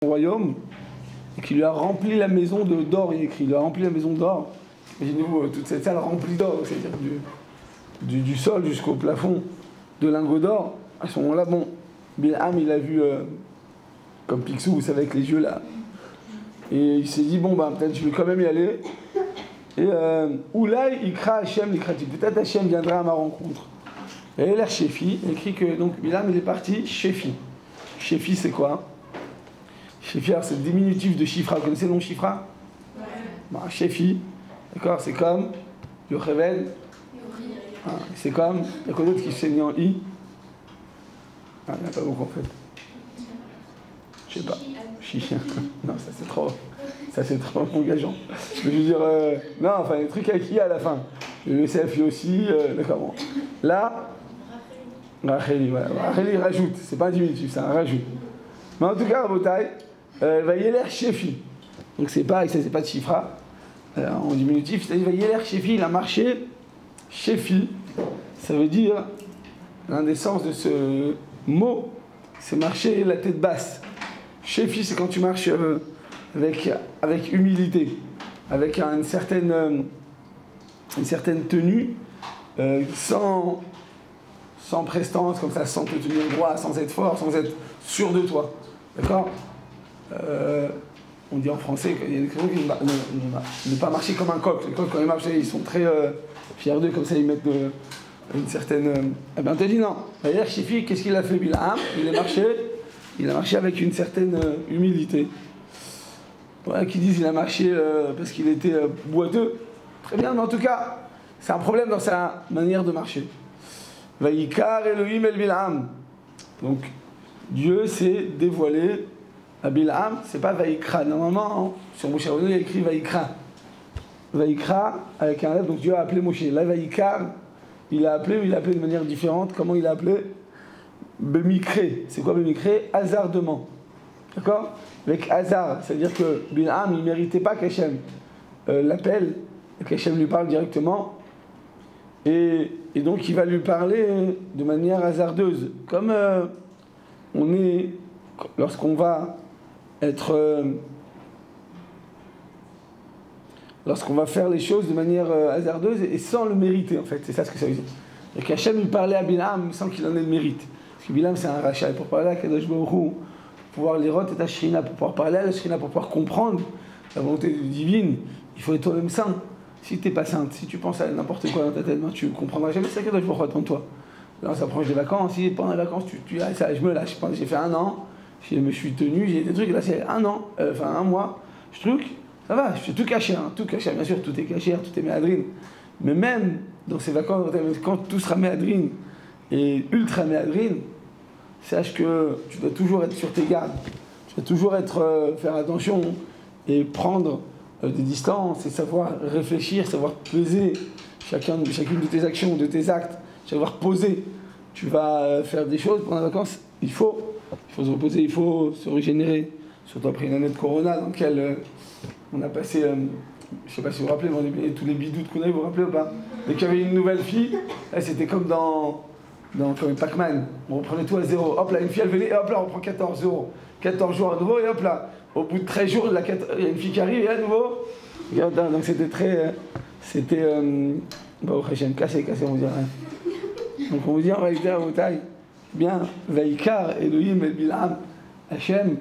royaume et qui lui a rempli la maison d'or. Il écrit, il lui a rempli la maison d'or. Imaginez-vous toute cette salle remplie d'or, c'est-à-dire du sol jusqu'au plafond de lingots d'or. À ce moment-là, bon, Bilham, il a vu comme Picsou, vous savez, avec les yeux là. Et il s'est dit, bon, bah, peut-être je vais quand même y aller. Et Oulay, il cra Hachem, il cra peut-être Hachem viendra à ma rencontre. Et l'air Shefi, il écrit que donc Bilham, il est parti Shefi. Shefi, c'est quoi? Shefi, c'est le diminutif de Shifra. Vous connaissez le nom Shifra? Ouais. Bah, Shefi, d'accord, c'est comme Yochevel. Ah, c'est comme, il y a quoi d'autre qui se finit en I? Ah, il n'y en a pas beaucoup en fait. Je sais pas. Chichien. Non, ça c'est trop engageant. Je veux dire, non, enfin, les trucs avec I à la fin. Le CFI aussi, d'accord, bon. Là, Racheli, voilà. Racheli rajoute, c'est pas un diminutif, c'est un rajout. Mais en tout cas, Rabotai, va y l'air Shefi. Donc c'est pareil, ça c'est pas de Shifra. En diminutif, c'est-à-dire va y l'air Shefi, il a marché. Shefi, ça veut dire, l'un des sens de ce mot, c'est marcher la tête basse. Shefi, c'est quand tu marches avec humilité, avec une certaine tenue, sans prestance, comme ça, sans te tenir droit, sans être fort, sans être sûr de toi. D'accord? On dit en français qu'il y a des gens qui ne pas marcher comme un coq. Les coqs, quand ils marchent, ils sont très fiers d'eux, comme ça, ils mettent une certaine... Eh bien, on te dit non. D'ailleurs, Shefi, qu'est-ce qu'il a fait, Bilham? Il a marché avec une certaine humilité. Voilà, qui disent qu'il a marché parce qu'il était boiteux. Très bien, mais en tout cas, c'est un problème dans sa manière de marcher. Vaïkar Elohim el Bilham. Donc, Dieu s'est dévoilé à Bilham. C'est pas Vaïkra. Normalement, sur Moshe Rabbeinu, il y a écrit Vaïkra. Vaïkra avec un F, donc Dieu a appelé Moshe. Là, Vaïkar, il a appelé de manière différente. Comment il a appelé? Bemikré. C'est quoi Bemikré? Hasardement. D'accord? Avec hasard. C'est-à-dire que Bilham, il ne méritait pas qu'Hachem l'appelle, et qu'Hachem lui parle directement. Et donc, il va lui parler de manière hasardeuse. Comme lorsqu'on va être... lorsqu'on va faire les choses de manière hasardeuse et sans le mériter, en fait. C'est ça ce que ça veut dire. Et qu'Hachem lui parlait à Bilham sans qu'il en ait le mérite. Parce que Bilham, c'est un rachat. Et pour parler à Kadosh Baruch Hu, pour pouvoir les rotes et ta Shrina, pour pouvoir parler à la Shrina, pour pouvoir comprendre la volonté divine, il faut être toi-même saint. Si tu n'es pas sainte, si tu penses à n'importe quoi dans ta tête, tu ne comprendras jamais ce que Kadosh Baruch Hu attend de toi. Là, on s'approche des vacances. Si pendant les vacances, ça, je me lâche. J'ai fait 1 an, je me suis tenu, j'ai des trucs, là c'est 1 an, 1 mois, je truc, ça va, je fais tout caché, tout caché, bien sûr, tout est caché, tout est méadrine. Mais même dans ces vacances, quand tout sera méadrine et ultra méadrine, sache que tu dois toujours être sur tes gardes, tu dois toujours faire attention et prendre des distances et savoir réfléchir, savoir peser chacune de tes actions, de tes actes, savoir poser. Tu vas faire des choses pendant les vacances, il faut se reposer, il faut se régénérer. Surtout après une année de Corona dans laquelle on a passé, je ne sais pas si vous vous rappelez, tous les bidoutes qu'on a eu, vous vous rappelez ou pas? Dès qu'il y avait une nouvelle fille, là, c'était comme dans Pac-Man, on reprenait tout à zéro. Hop là, une fille elle venait, et hop là, on reprend 14 euros. 14 jours à nouveau, et hop là, au bout de 13 jours, il y a une fille qui arrive, et à nouveau. Donc c'était très. Au Hachem, cassé, on vous dit rien. Donc on vous dit en réalité à vos tailles, bien, Vaïkar, Elohim et Bilham, Hachem,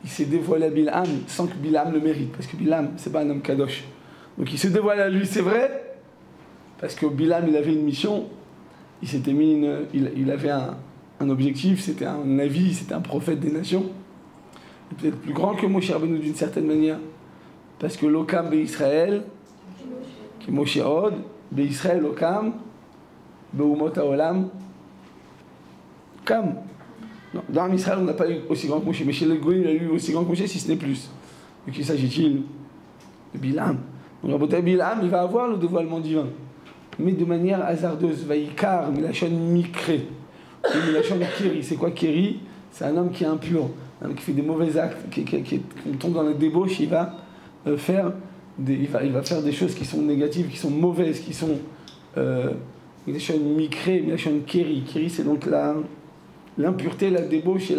il s'est dévoilé à Bilham sans que Bilham le mérite, parce que Bilham, c'est pas un homme kadosh. Donc il se dévoile à lui, c'est vrai, parce que Bilham, il avait une mission, il s'était mis il avait un objectif, c'était un avis, c'était un prophète des nations, peut-être plus grand que Moshe Rabbeinu d'une certaine manière, parce que l'Okam Israël, qui est Moshe Hod, Israël Okam, Beumot Haolam, Kam. Dans Israël, on n'a pas eu aussi grand que Moshe, mais chez les Goïm, il a eu aussi grand que Moshe, si ce n'est plus. De qui s'agit-il? De Bilham. Donc, Rabotai, Bilham, il va avoir le dévoilement divin, mais de manière hasardeuse. Vaïkar, Milachon Mikré, Milachon Kéri. C'est quoi Kéri? C'est un homme qui est impur, un homme qui fait des mauvais actes, qui tombe dans la débauche, il va faire des choses qui sont négatives, qui sont mauvaises, qui sont Milachon Mikré, Milachon Kéri. Kéri, c'est donc l'impureté, la débauche et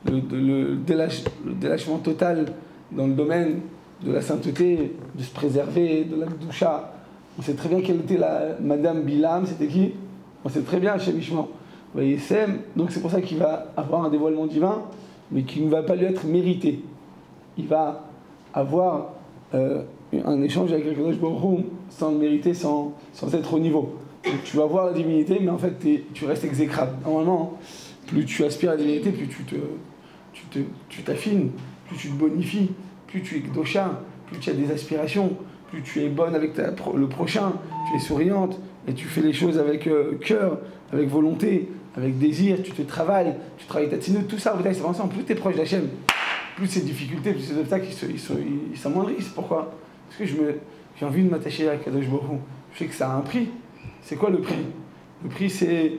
le délâchement total dans le domaine de la sainteté, de se préserver, de la doucha. On sait très bien quelle était la Madame Bilam, c'était qui? On sait très bien, Hachem Ishmael. Vous voyez, donc c'est pour ça qu'il va avoir un dévoilement divin, mais qui ne va pas lui être mérité. Il va avoir un échange avec Akadosh Baruch Hu sans le mériter, sans être au niveau. Donc, tu vas voir la divinité, mais en fait tu restes exécrable. Normalement, plus tu aspires à la divinité, plus tu t'affines, plus tu te bonifies, plus tu es dosha, plus tu as des aspirations, plus tu es bonne avec le prochain, tu es souriante, et tu fais les choses avec cœur, avec volonté, avec désir, tu travailles ta tsinout, tout ça, c'est ensemble. Plus tu es proche d'Hachem, plus ces difficultés, plus ces obstacles, ils s'amoindrissent. Pourquoi? Parce que j'ai envie de m'attacher à Kadosh Baruch Hu. Je sais que ça a un prix. C'est quoi le prix? Le prix, c'est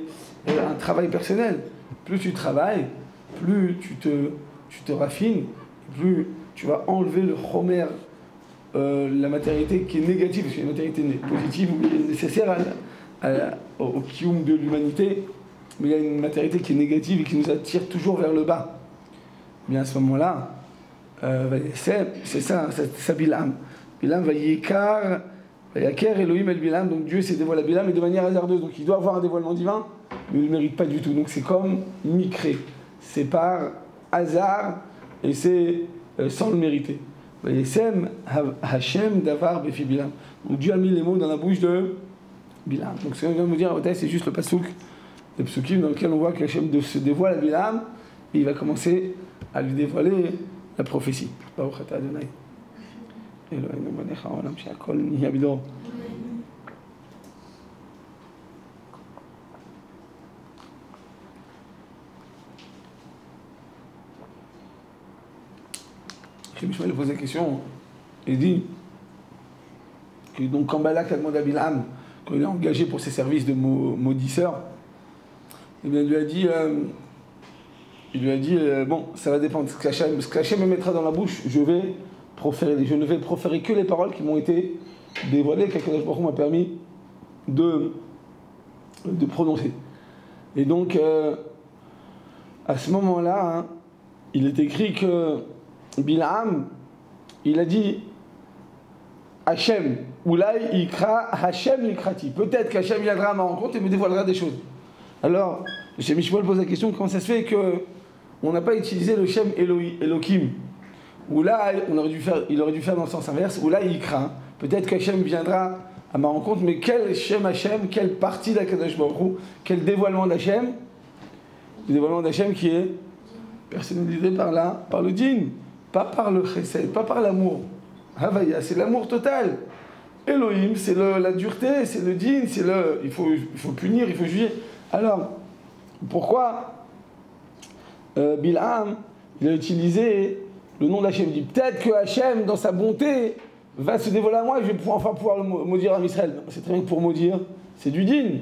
un travail personnel. Plus tu travailles, plus tu te raffines, plus tu vas enlever le chomer, la matérialité qui est négative, parce qu'il y a une matérialité positive où il est nécessaire au kiyum de l'humanité, mais il y a une matérialité qui est négative et qui nous attire toujours vers le bas. Bien à ce moment-là, c'est ça Bilam. Bilam va yékar, va yaker Elohim el Bilam, donc Dieu s'est dévoilé à Bilam, mais de manière hasardeuse, donc il doit avoir un dévoilement divin, mais il ne le mérite pas du tout. Donc c'est comme Mikré, c'est par hasard et c'est sans le mériter. Vayesem Hashem davar befi Bilam. Donc Dieu a mis les mots dans la bouche de Bilam. Donc ce que je viens de vous dire, c'est juste le pasouk, le psukim dans lequel on voit que Hashem se dévoile à Bilam et il va commencer à lui dévoiler la prophétie. Baruch atah Adonai. Eloheinu melech haolam she'akol nihyeh bidor. Ishmael pose la question, il dit que donc quand Balak a demandé à Bilam, quand il est engagé pour ses services de maudisseur, eh bien, il lui a dit bon, ça va dépendre, ce qu'Hachem me mettra dans la bouche, je ne vais proférer que les paroles qui m'ont été dévoilées, qu'Akadosh Baruch Hu m'a permis de prononcer. Et donc, à ce moment-là, hein, il est écrit que Bilam, il a dit Hachem, ou là il cra Hachem likrati. Peut-être qu'Hachem viendra à ma rencontre et me dévoilera des choses. Alors, M. Mishmol pose la question, comment ça se fait qu'on n'a pas utilisé le Shem Elohim? Ou là, il aurait dû faire dans le sens inverse, ou là il craint. Peut-être qu'Hachem viendra à ma rencontre, mais quel Shem Hachem, quelle partie d'Akadosh Baruch Hu, quel dévoilement d'Hachem? Le dévoilement d'Hachem qui est personnalisé par le dîn. Pas par le chesed, pas par l'amour. Havaya, c'est l'amour total. Elohim, c'est la dureté, c'est le din, il faut punir, il faut juger. Alors, pourquoi Bilham, il a utilisé le nom d'Hachem? Il dit peut-être que Hachem, dans sa bonté, va se dévoiler à moi et je vais enfin pouvoir le maudire à Israël. C'est très bien que pour maudire, c'est du din.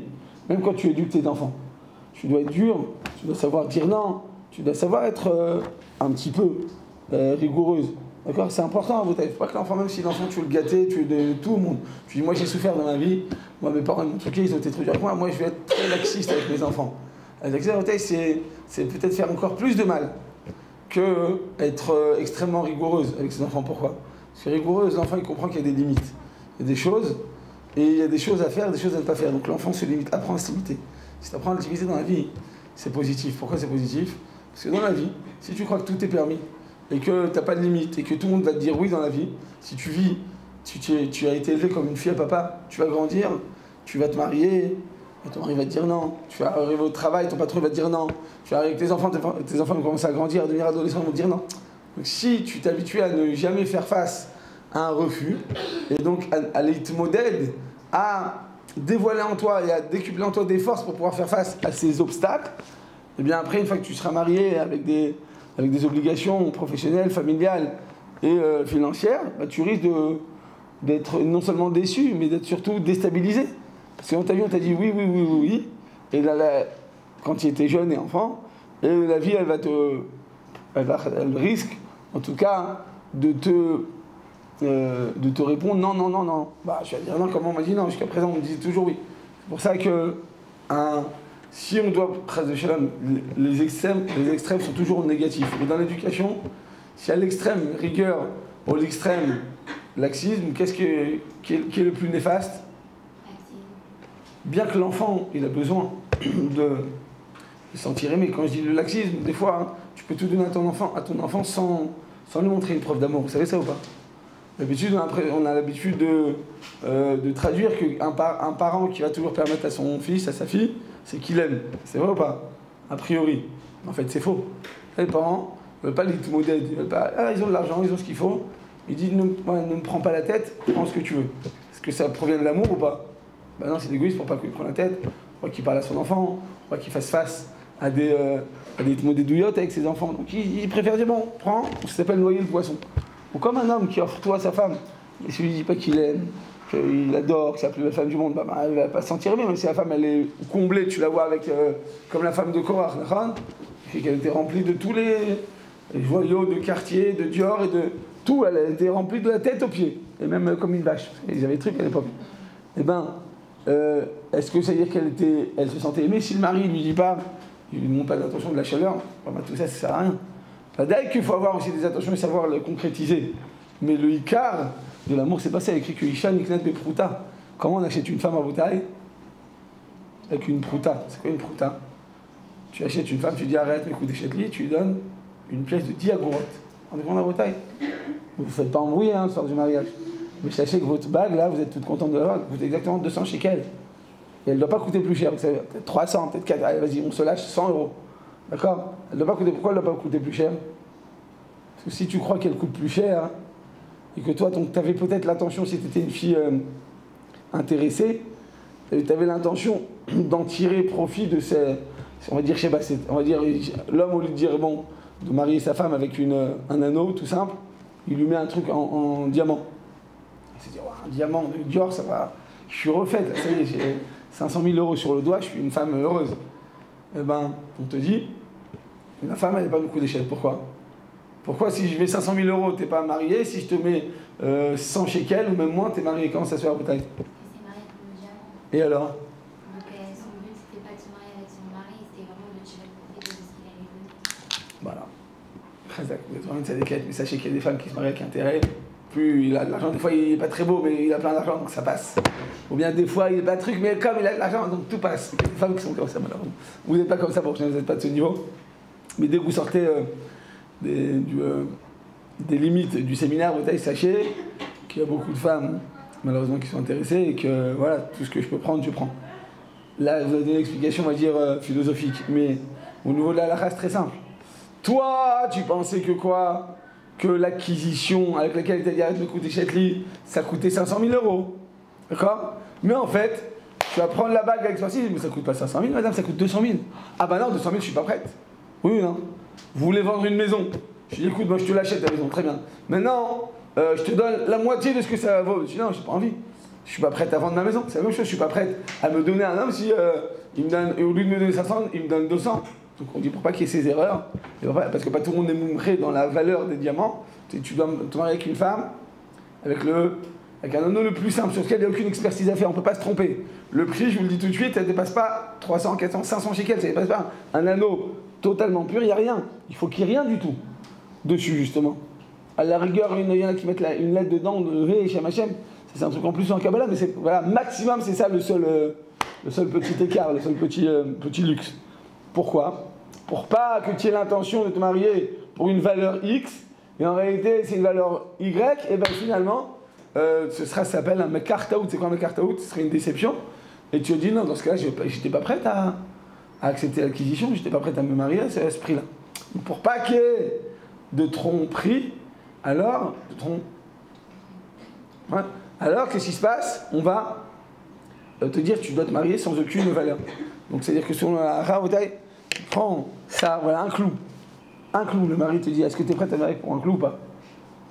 Même quand tu éduques tes enfants. Tu dois être dur, tu dois savoir dire non, tu dois savoir être un petit peu rigoureuse. D'accord? C'est important. Il ne faut pas que l'enfant, même si l'enfant tu veux le gâter, tu veux de tout le monde. Tu dis, moi j'ai souffert dans ma vie, moi mes parents m'ont truqué, ils ont été trop durs avec moi, moi je vais être très laxiste avec mes enfants. La laxité, c'est peut-être faire encore plus de mal que être extrêmement rigoureuse avec ses enfants. Pourquoi? Parce que rigoureuse, l'enfant il comprend qu'il y a des limites. Il y a des choses, et il y a des choses à faire, des choses à ne pas faire. Donc l'enfant se limite, apprend à se limiter. Si tu apprends à le limiter dans la vie, c'est positif. Pourquoi c'est positif? Parce que dans la vie, si tu crois que tout est permis, et que tu n'as pas de limite, et que tout le monde va te dire oui dans la vie, si tu vis, tu as été élevé comme une fille à papa, tu vas grandir, tu vas te marier, et ton mari va te dire non, tu vas arriver au travail, ton patron va te dire non, tu vas arriver avec tes enfants vont commencer à grandir, à devenir adolescents, ils vont te dire non. Donc si tu t'habitues à ne jamais faire face à un refus, et donc à l'itmoded, à dévoiler en toi et à décupler en toi des forces pour pouvoir faire face à ces obstacles, et bien après, une fois que tu seras marié avec des obligations professionnelles, familiales et financières, bah, tu risques d'être non seulement déçu, mais d'être surtout déstabilisé. Parce que dans ta vie, on t'a dit oui, et là, quand tu étais jeune et enfant, et la vie, elle risque, en tout cas, de te répondre non. Bah, je vais dire non, comme on m'a dit non, jusqu'à présent, on me disait toujours oui. C'est pour ça que Si on doit, les extrêmes sont toujours négatifs. Et dans l'éducation, si à l'extrême rigueur ou à l'extrême laxisme, qu'est-ce qui est le plus néfaste? Bien que l'enfant, il a besoin de se sentir aimé. Quand je dis le laxisme, des fois, hein, tu peux tout donner à ton enfant sans lui montrer une preuve d'amour. Vous savez ça ou pas? D'habitude, on a l'habitude de traduire qu'un parent qui va toujours permettre à son fils, à sa fille, c'est qu'il aime. C'est vrai ou pas? A priori. En fait, c'est faux. Les parents ne veulent pas les modèles. Ils ont de l'argent, ils ont ce qu'il faut. Ils disent ne me prends pas la tête, prends ce que tu veux. Est-ce que ça provient de l'amour ou pas? Ben non, c'est l'égoïsme pour pas qu'il prenne la tête, pour qu'il parle à son enfant, pour qu'il fasse face à des douillottes avec ses enfants. Donc il préfère dire bon, prends, ça s'appelle noyer le poisson. Ou comme un homme qui offre tout à sa femme, et si lui dit pas qu'il aime, qu'il adore, que c'est la plus belle femme du monde, elle va pas se sentir bien, même si la femme elle est comblée, tu la vois avec comme la femme de Korach, qu'elle était remplie de tous les joyaux de quartier, de Dior et de tout, elle était remplie de la tête aux pieds, et même comme une vache, ils avaient des trucs à l'époque. Eh ben, est-ce que ça veut dire qu'elle se sentait aimée? Si le mari ne lui dit pas, il lui montre pas d'attention, de la chaleur, tout ça sert à rien. Dès qu'il faut avoir aussi des attentions et savoir le concrétiser. Mais le Icar de l'amour, c'est pas ça. Il y a écrit que Isha Niknet Beprouta. Comment on achète une femme à Botaï? Avec une prouta. C'est quoi une prouta? Tu achètes une femme, tu dis arrête, mais écoute, achète-lui, tu lui donnes une pièce de 10 agorotes. On est à Botaï. Vous ne faites pas embrouiller, le soir du mariage. Mais sachez que votre bague, là, vous êtes toute contente de l'avoir, elle coûte exactement 200 shekels. Et elle ne doit pas coûter plus cher. Vous savez, peut-être 300, peut-être 4. Allez, vas-y, on se lâche 100 €. D'accord? Elle doit pas coûter. Pourquoi elle ne doit pas coûter plus cher? Parce que si tu crois qu'elle coûte plus cher, hein, et que toi, tu avais peut-être l'intention, si tu étais une fille intéressée, tu avais l'intention d'en tirer profit de ces. On va dire, je sais pas, on va dire, l'homme, au lieu de dire, bon, de marier sa femme avec un anneau, tout simple, il lui met un truc en diamant. Il se dit, oh, un diamant de Dior, ça va. Je suis refaite, ça y est, j'ai 500 000 € sur le doigt, je suis une femme heureuse. Eh ben, on te dit, la femme, elle n'est pas beaucoup d'échelle. Pourquoi? Pourquoi si je mets 500 000 €, t'es pas marié? Si je te mets 100 shekels ou même moins, t'es marié? Comment ça se fait à Botaï? C'est marié pour le diamant. Et alors? Donc son but, c'était pas de se marier avec son mari, c'était vraiment de tirer profit de ce qu'il allait donner. Voilà. Vous êtes vraiment une sadéquette, mais sachez qu'il y a des femmes qui se marient avec intérêt. Plus il a de l'argent, des fois il n'est pas très beau, mais il a plein d'argent, donc ça passe. Ou bien des fois il n'est pas truc, mais comme il a de l'argent, donc tout passe. Il y a des femmes qui sont comme ça, malheureusement. Vous n'êtes pas comme ça, pour vous n'êtes pas de ce niveau. Mais dès que vous sortez des limites du séminaire, sachez qu'il y a beaucoup de femmes, malheureusement, qui sont intéressées et que voilà, tout ce que je peux prendre, je prends. Là, je vous ai donné une explication, on va dire, philosophique. Mais au niveau de la halakha, c'est très simple. Toi, tu pensais que quoi? Que l'acquisition avec laquelle tu as dit arrête de coûter Chetli, ça coûtait 500 000 €. D'accord? Mais en fait, tu vas prendre la bague avec toi, mais ça coûte pas 500 000, madame, ça coûte 200 000. Ah bah non, 200 000, je suis pas prête. Oui, non. Vous voulez vendre une maison? Je dis écoute, moi je te l'achète ta maison, très bien. Maintenant, je te donne la moitié de ce que ça vaut. Je dis non, j'ai pas envie. Je suis pas prête à vendre ma maison. C'est la même chose, je suis pas prête à me donner un homme si il me donne, et au lieu de me donner 500, il me donne 200. Donc on dit pour pas qu'il y ait ces erreurs, parce que pas tout le monde est moumré dans la valeur des diamants. Tu dois te marier avec une femme, avec un anneau le plus simple, sur lequel il n'y a aucune expertise à faire, on ne peut pas se tromper. Le prix, je vous le dis tout de suite, ça ne dépasse pas 300, 400, 500 shekels, ça ne dépasse pas un anneau totalement pur, il n'y a rien. Il faut qu'il n'y ait rien du tout dessus, justement. À la rigueur, il y en a qui mettent une lettre dedans, de V, Shem Hashem, c'est un truc en plus en Kabbalah, mais voilà, maximum, c'est ça le seul petit écart, le seul petit luxe. Pourquoi? Pour pas que tu aies l'intention de te marier pour une valeur X, et en réalité c'est une valeur Y, et bien finalement, ça s'appelle un mekartaout. C'est quoi un mekartaout? Ce serait une déception. Et tu te dis non, dans ce cas-là, j'étais pas prête à accepter l'acquisition, j'étais pas prête à me marier à ce prix-là. Donc pour pas qu'il y ait de tromperie, alors, alors qu'est-ce qui se passe? On va te dire tu dois te marier sans aucune valeur. Donc c'est-à-dire que selon la Rabotai, tu prends ça, voilà, un clou. Un clou, le mari te dit est-ce que tu es prête à te marier pour un clou ou pas?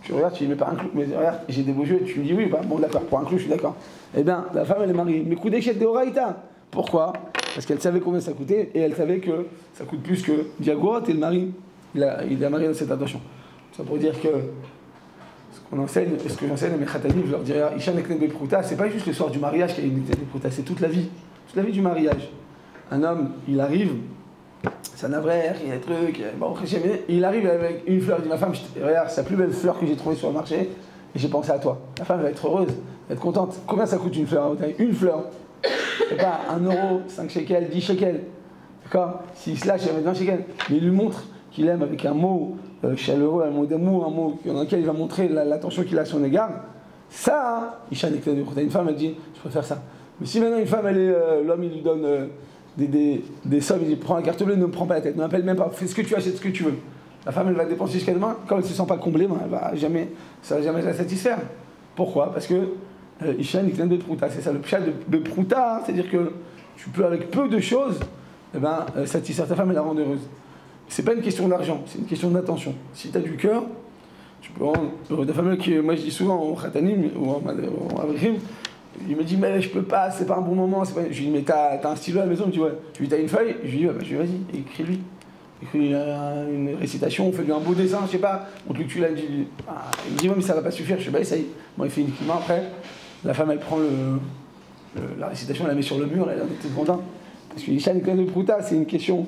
Tu regardes, tu dis mais pas un clou, mais regarde, j'ai des beaux yeux, tu me dis oui, bah, bon d'accord, pour un clou je suis d'accord. Eh bien, la femme elle est mariée, mais coup d'échec de Horaïta. Pourquoi? Parce qu'elle savait combien ça coûtait et elle savait que ça coûte plus que Diagorot et le mari, il a marié dans cette intention. Ça pour dire que ce qu'on enseigne, et ce que j'enseigne à mes khatanim, je leur dirais Isha Neknet Beprouta, c'est pas juste le soir du mariage qu'il y a une Neknet Beprouta, c'est toute la vie du mariage. un homme, il arrive, c'est un avraire, il y a des trucs, bon, il arrive avec une fleur, il dit ma femme, regarde, c'est la plus belle fleur que j'ai trouvée sur le marché, et j'ai pensé à toi. La femme va être heureuse, va être contente. Combien ça coûte une fleur? Une fleur. C'est pas 1 euro, 5 shekels, 10 shekels. D'accord? S'il se lâche, il va mettre 20 shekels. Mais il lui montre qu'il aime avec un mot chaleureux, un mot d'amour, un mot dans lequel il va montrer l'attention qu'il a à son égard. Ça, Isha n'est que une femme, elle dit, je préfère ça. Mais si maintenant une femme, l'homme, il lui donne des sommes, il dit, prends la carte bleue, ne me prends pas la tête, ne m'appelle même pas, fais ce que tu achètes, ce que tu veux. La femme, elle va dépenser jusqu'à demain, quand elle ne se sent pas comblée, ça ne va jamais la satisfaire. Pourquoi? Parce que Isha n'est que de prouta, c'est ça le pshat de prouta, hein, c'est-à-dire que tu peux, avec peu de choses, satisfaire ta femme et la rendre heureuse. C'est pas une question d'argent, c'est une question d'attention. Si tu as du cœur, tu peux rendre heureux ta femme. Moi je dis souvent au khatanim ou en avrihim, il me dit mais je peux pas, c'est pas un bon moment. Pas... Je lui dis mais t'as un stylo à la maison? Il me dit ouais. Je lui dis t'as une feuille? Je lui dis vas-y, écris-lui. Écris une récitation, on fait lui un beau dessin, je sais pas, on te le tue là. Il me dit ouais mais ça va pas suffire, je sais pas, essaye. Bon il fait uniquement après, la femme elle prend la récitation, elle la met sur le mur, elle est toute contente. Parce que l'Isha de Prouta, c'est une question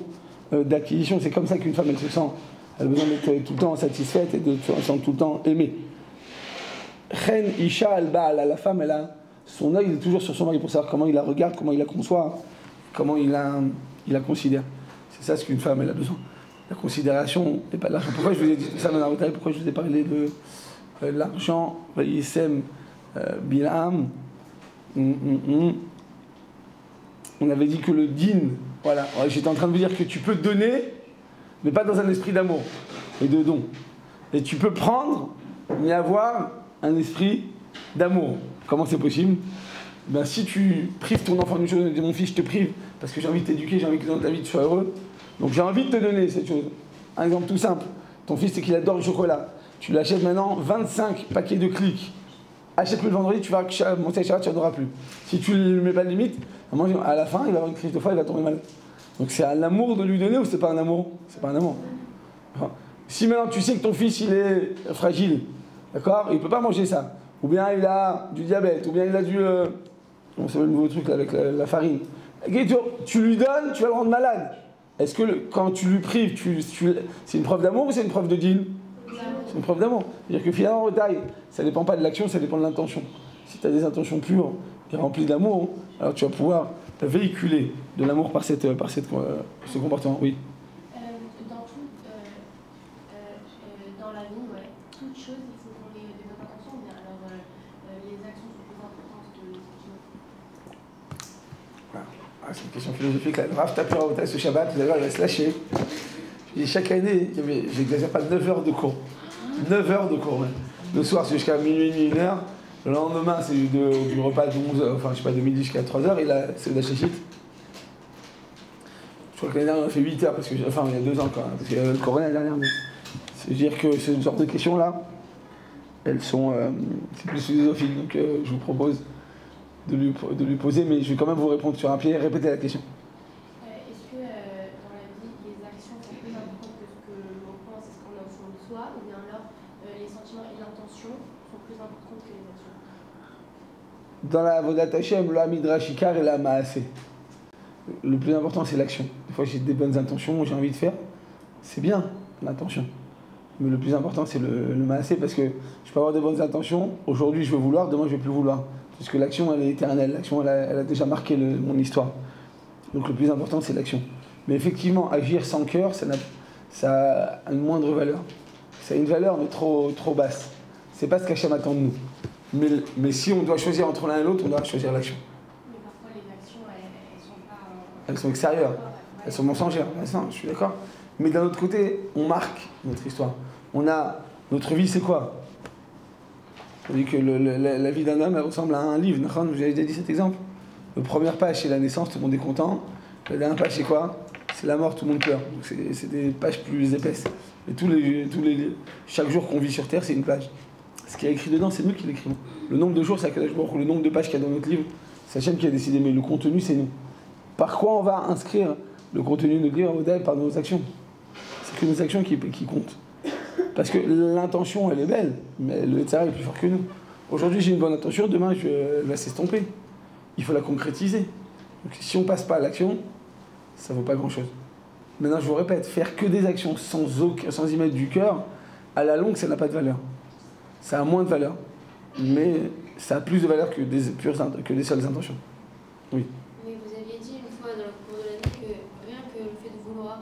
d'acquisition, c'est comme ça qu'une femme elle se sent. Elle a besoin d'être tout le temps satisfaite et de se sentir tout le temps aimée. Chen Isha al-Baal, la femme, elle a son œil est toujours sur son mari pour savoir comment il la regarde, comment il la conçoit, comment il la considère. C'est ça ce qu'une femme elle a besoin. La considération et pas l'argent. Pourquoi je vous ai dit ça dans la retraite? Pourquoi je vous ai parlé de l'argent, Yisem, Bilam? On avait dit que le din, voilà, j'étais en train de vous dire que tu peux donner, mais pas dans un esprit d'amour et de don. Et tu peux prendre, mais avoir un esprit d'amour. Comment c'est possible? Ben, si tu prives ton enfant d'une chose, dis mon fils, je te prive, parce que j'ai envie de t'éduquer, j'ai envie que dans ta vie tu sois heureux, donc j'ai envie de te donner cette chose. Un exemple tout simple, ton fils c'est qu'il adore le chocolat, tu lui achètes maintenant 25 paquets de clics. Achète-le le vendredi, tu vas monter à Shabbat, tu n'adoreras plus. Si tu ne lui mets pas de limite, à la fin, il va avoir une crise de foie, il va tomber malade. Donc c'est un amour de lui donner ou c'est pas un amour? C'est pas un amour. Enfin, si maintenant tu sais que ton fils il est fragile, d'accord, il ne peut pas manger ça, ou bien il a du diabète, ou bien il a du... on sait le nouveau truc là, avec la farine. Tu lui donnes, tu vas le rendre malade. Est-ce que quand tu lui prives, c'est une preuve d'amour ou c'est une preuve de deal? C'est une preuve d'amour. C'est-à-dire que finalement, retail, ça ne dépend pas de l'action, ça dépend de l'intention. Si tu as des intentions pures et remplies d'amour, alors tu vas pouvoir véhiculer de l'amour par ce comportement. Oui. Dans la vie, ouais, toute chose, il faut qu'on ait des bonnes intentions, mais alors les actions sont plus importantes que les sentiments. Voilà. C'est une question philosophique. Là. Le Rav Tapira ce Shabbat, vous allez voir, il va se lâcher. Et chaque année, j'exagère pas, 9 heures de cours. 9 heures de cours, même. Le soir, c'est jusqu'à minuit, 1h. Le lendemain, c'est du repas de 11h, enfin, je sais pas, de midi jusqu'à 3h. Et là, c'est de la chéchite. Je crois que l'année dernière, on a fait 8 heures, parce que, enfin, il y a 2 ans, quand même, parce qu'il y a le corona l'année dernière. C'est-à-dire que ce genre de questions-là, elles sont. C'est plus philosophique. Donc, je vous propose de lui poser, mais je vais quand même vous répondre sur un pied. Répétez la question. Est-ce que dans la vie, les actions sont plus importantes que ce que l'on pense et ce qu'on a au fond de soi, ou bien alors les sentiments et l'intention sont plus importants que les actions? Dans la Avodat Hashem, la Midrash Ikar et la Maaseh. Le plus important, c'est l'action. Des fois, j'ai des bonnes intentions, j'ai envie de faire. C'est bien, l'intention. Mais le plus important, c'est le Maaseh, parce que je peux avoir des bonnes intentions. Aujourd'hui, je veux vouloir, demain, je ne vais plus vouloir. Parce que l'action, elle est éternelle. L'action, elle a déjà marqué mon histoire. Donc, le plus important, c'est l'action. Mais effectivement, agir sans cœur, ça a une moindre valeur. Ça a une valeur, mais trop basse. C'est pas ce qu'Hachem attend de nous. Mais si on doit choisir entre l'un et l'autre, on doit choisir l'action. Mais parfois, les actions, elles sont pas... Elles sont extérieures. Elles sont mensongères. Non, je suis d'accord. Mais d'un autre côté, on marque notre histoire. Notre vie, c'est quoi? On dit que la vie d'un homme, elle ressemble à un livre. Vous avez déjà dit cet exemple? La première page, c'est la naissance, tout le monde est content. La dernière page, c'est quoi? C'est la mort, tout le monde pleure. Donc c'est des pages plus épaisses. Et chaque jour qu'on vit sur Terre, c'est une page. Ce qui est écrit dedans, c'est nous qui l'écrivons. Le nombre de jours, c'est le nombre de pages qu'il y a dans notre livre, c'est Hachem qui a décidé, mais le contenu, c'est nous. Par quoi on va inscrire le contenu de notre livre? Par nos actions. C'est que nos actions qui comptent. Parce que l'intention, elle est belle, mais le Yetzirah est plus fort que nous. Aujourd'hui, j'ai une bonne intention, demain, elle va s'estomper. Il faut la concrétiser. Donc, si on ne passe pas à l'action, ça vaut pas grand-chose. Maintenant, je vous répète, faire que des actions sans y mettre du cœur, à la longue, ça n'a pas de valeur. Ça a moins de valeur, mais ça a plus de valeur que des seules intentions. Oui. Mais vous aviez dit une fois dans le cours de la vie que rien que le fait de vouloir,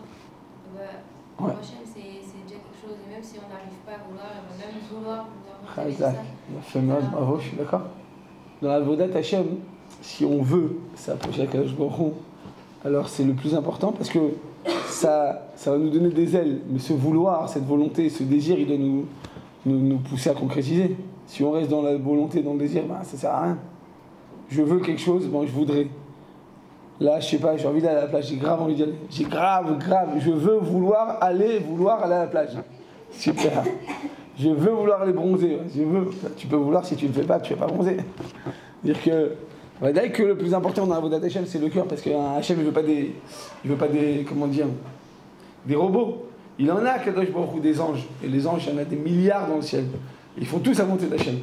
pour Hachem, c'est déjà quelque chose. Et même si on n'arrive pas à vouloir, même vouloir ça. Bravo, je suis d'accord. Dans la Avodat Hachem, si on veut s'approcher d'Akadosh Baruch Hu, alors c'est le plus important parce que ça va nous donner des ailes. Mais ce vouloir, cette volonté, ce désir, il doit nous pousser à concrétiser. Si on reste dans la volonté, dans le désir, ça sert à rien. Je veux quelque chose, je voudrais. Là, je sais pas, j'ai envie d'aller à la plage, j'ai grave envie d'y aller. J'ai grave, je veux vouloir aller à la plage. Super. Je veux vouloir aller bronzer. Tu peux vouloir, si tu ne le fais pas, tu ne vas pas bronzer. C'est-à-dire que, on va dire que le plus important dans la Avodat Hashem, c'est le cœur, parce qu'un Hashem, il veut pas des, comment dire, des robots. Il en a, Kadosh Baruch Hu, des anges. Et les anges, il y en a des milliards dans le ciel. Ils font tous la volonté d'Hachem.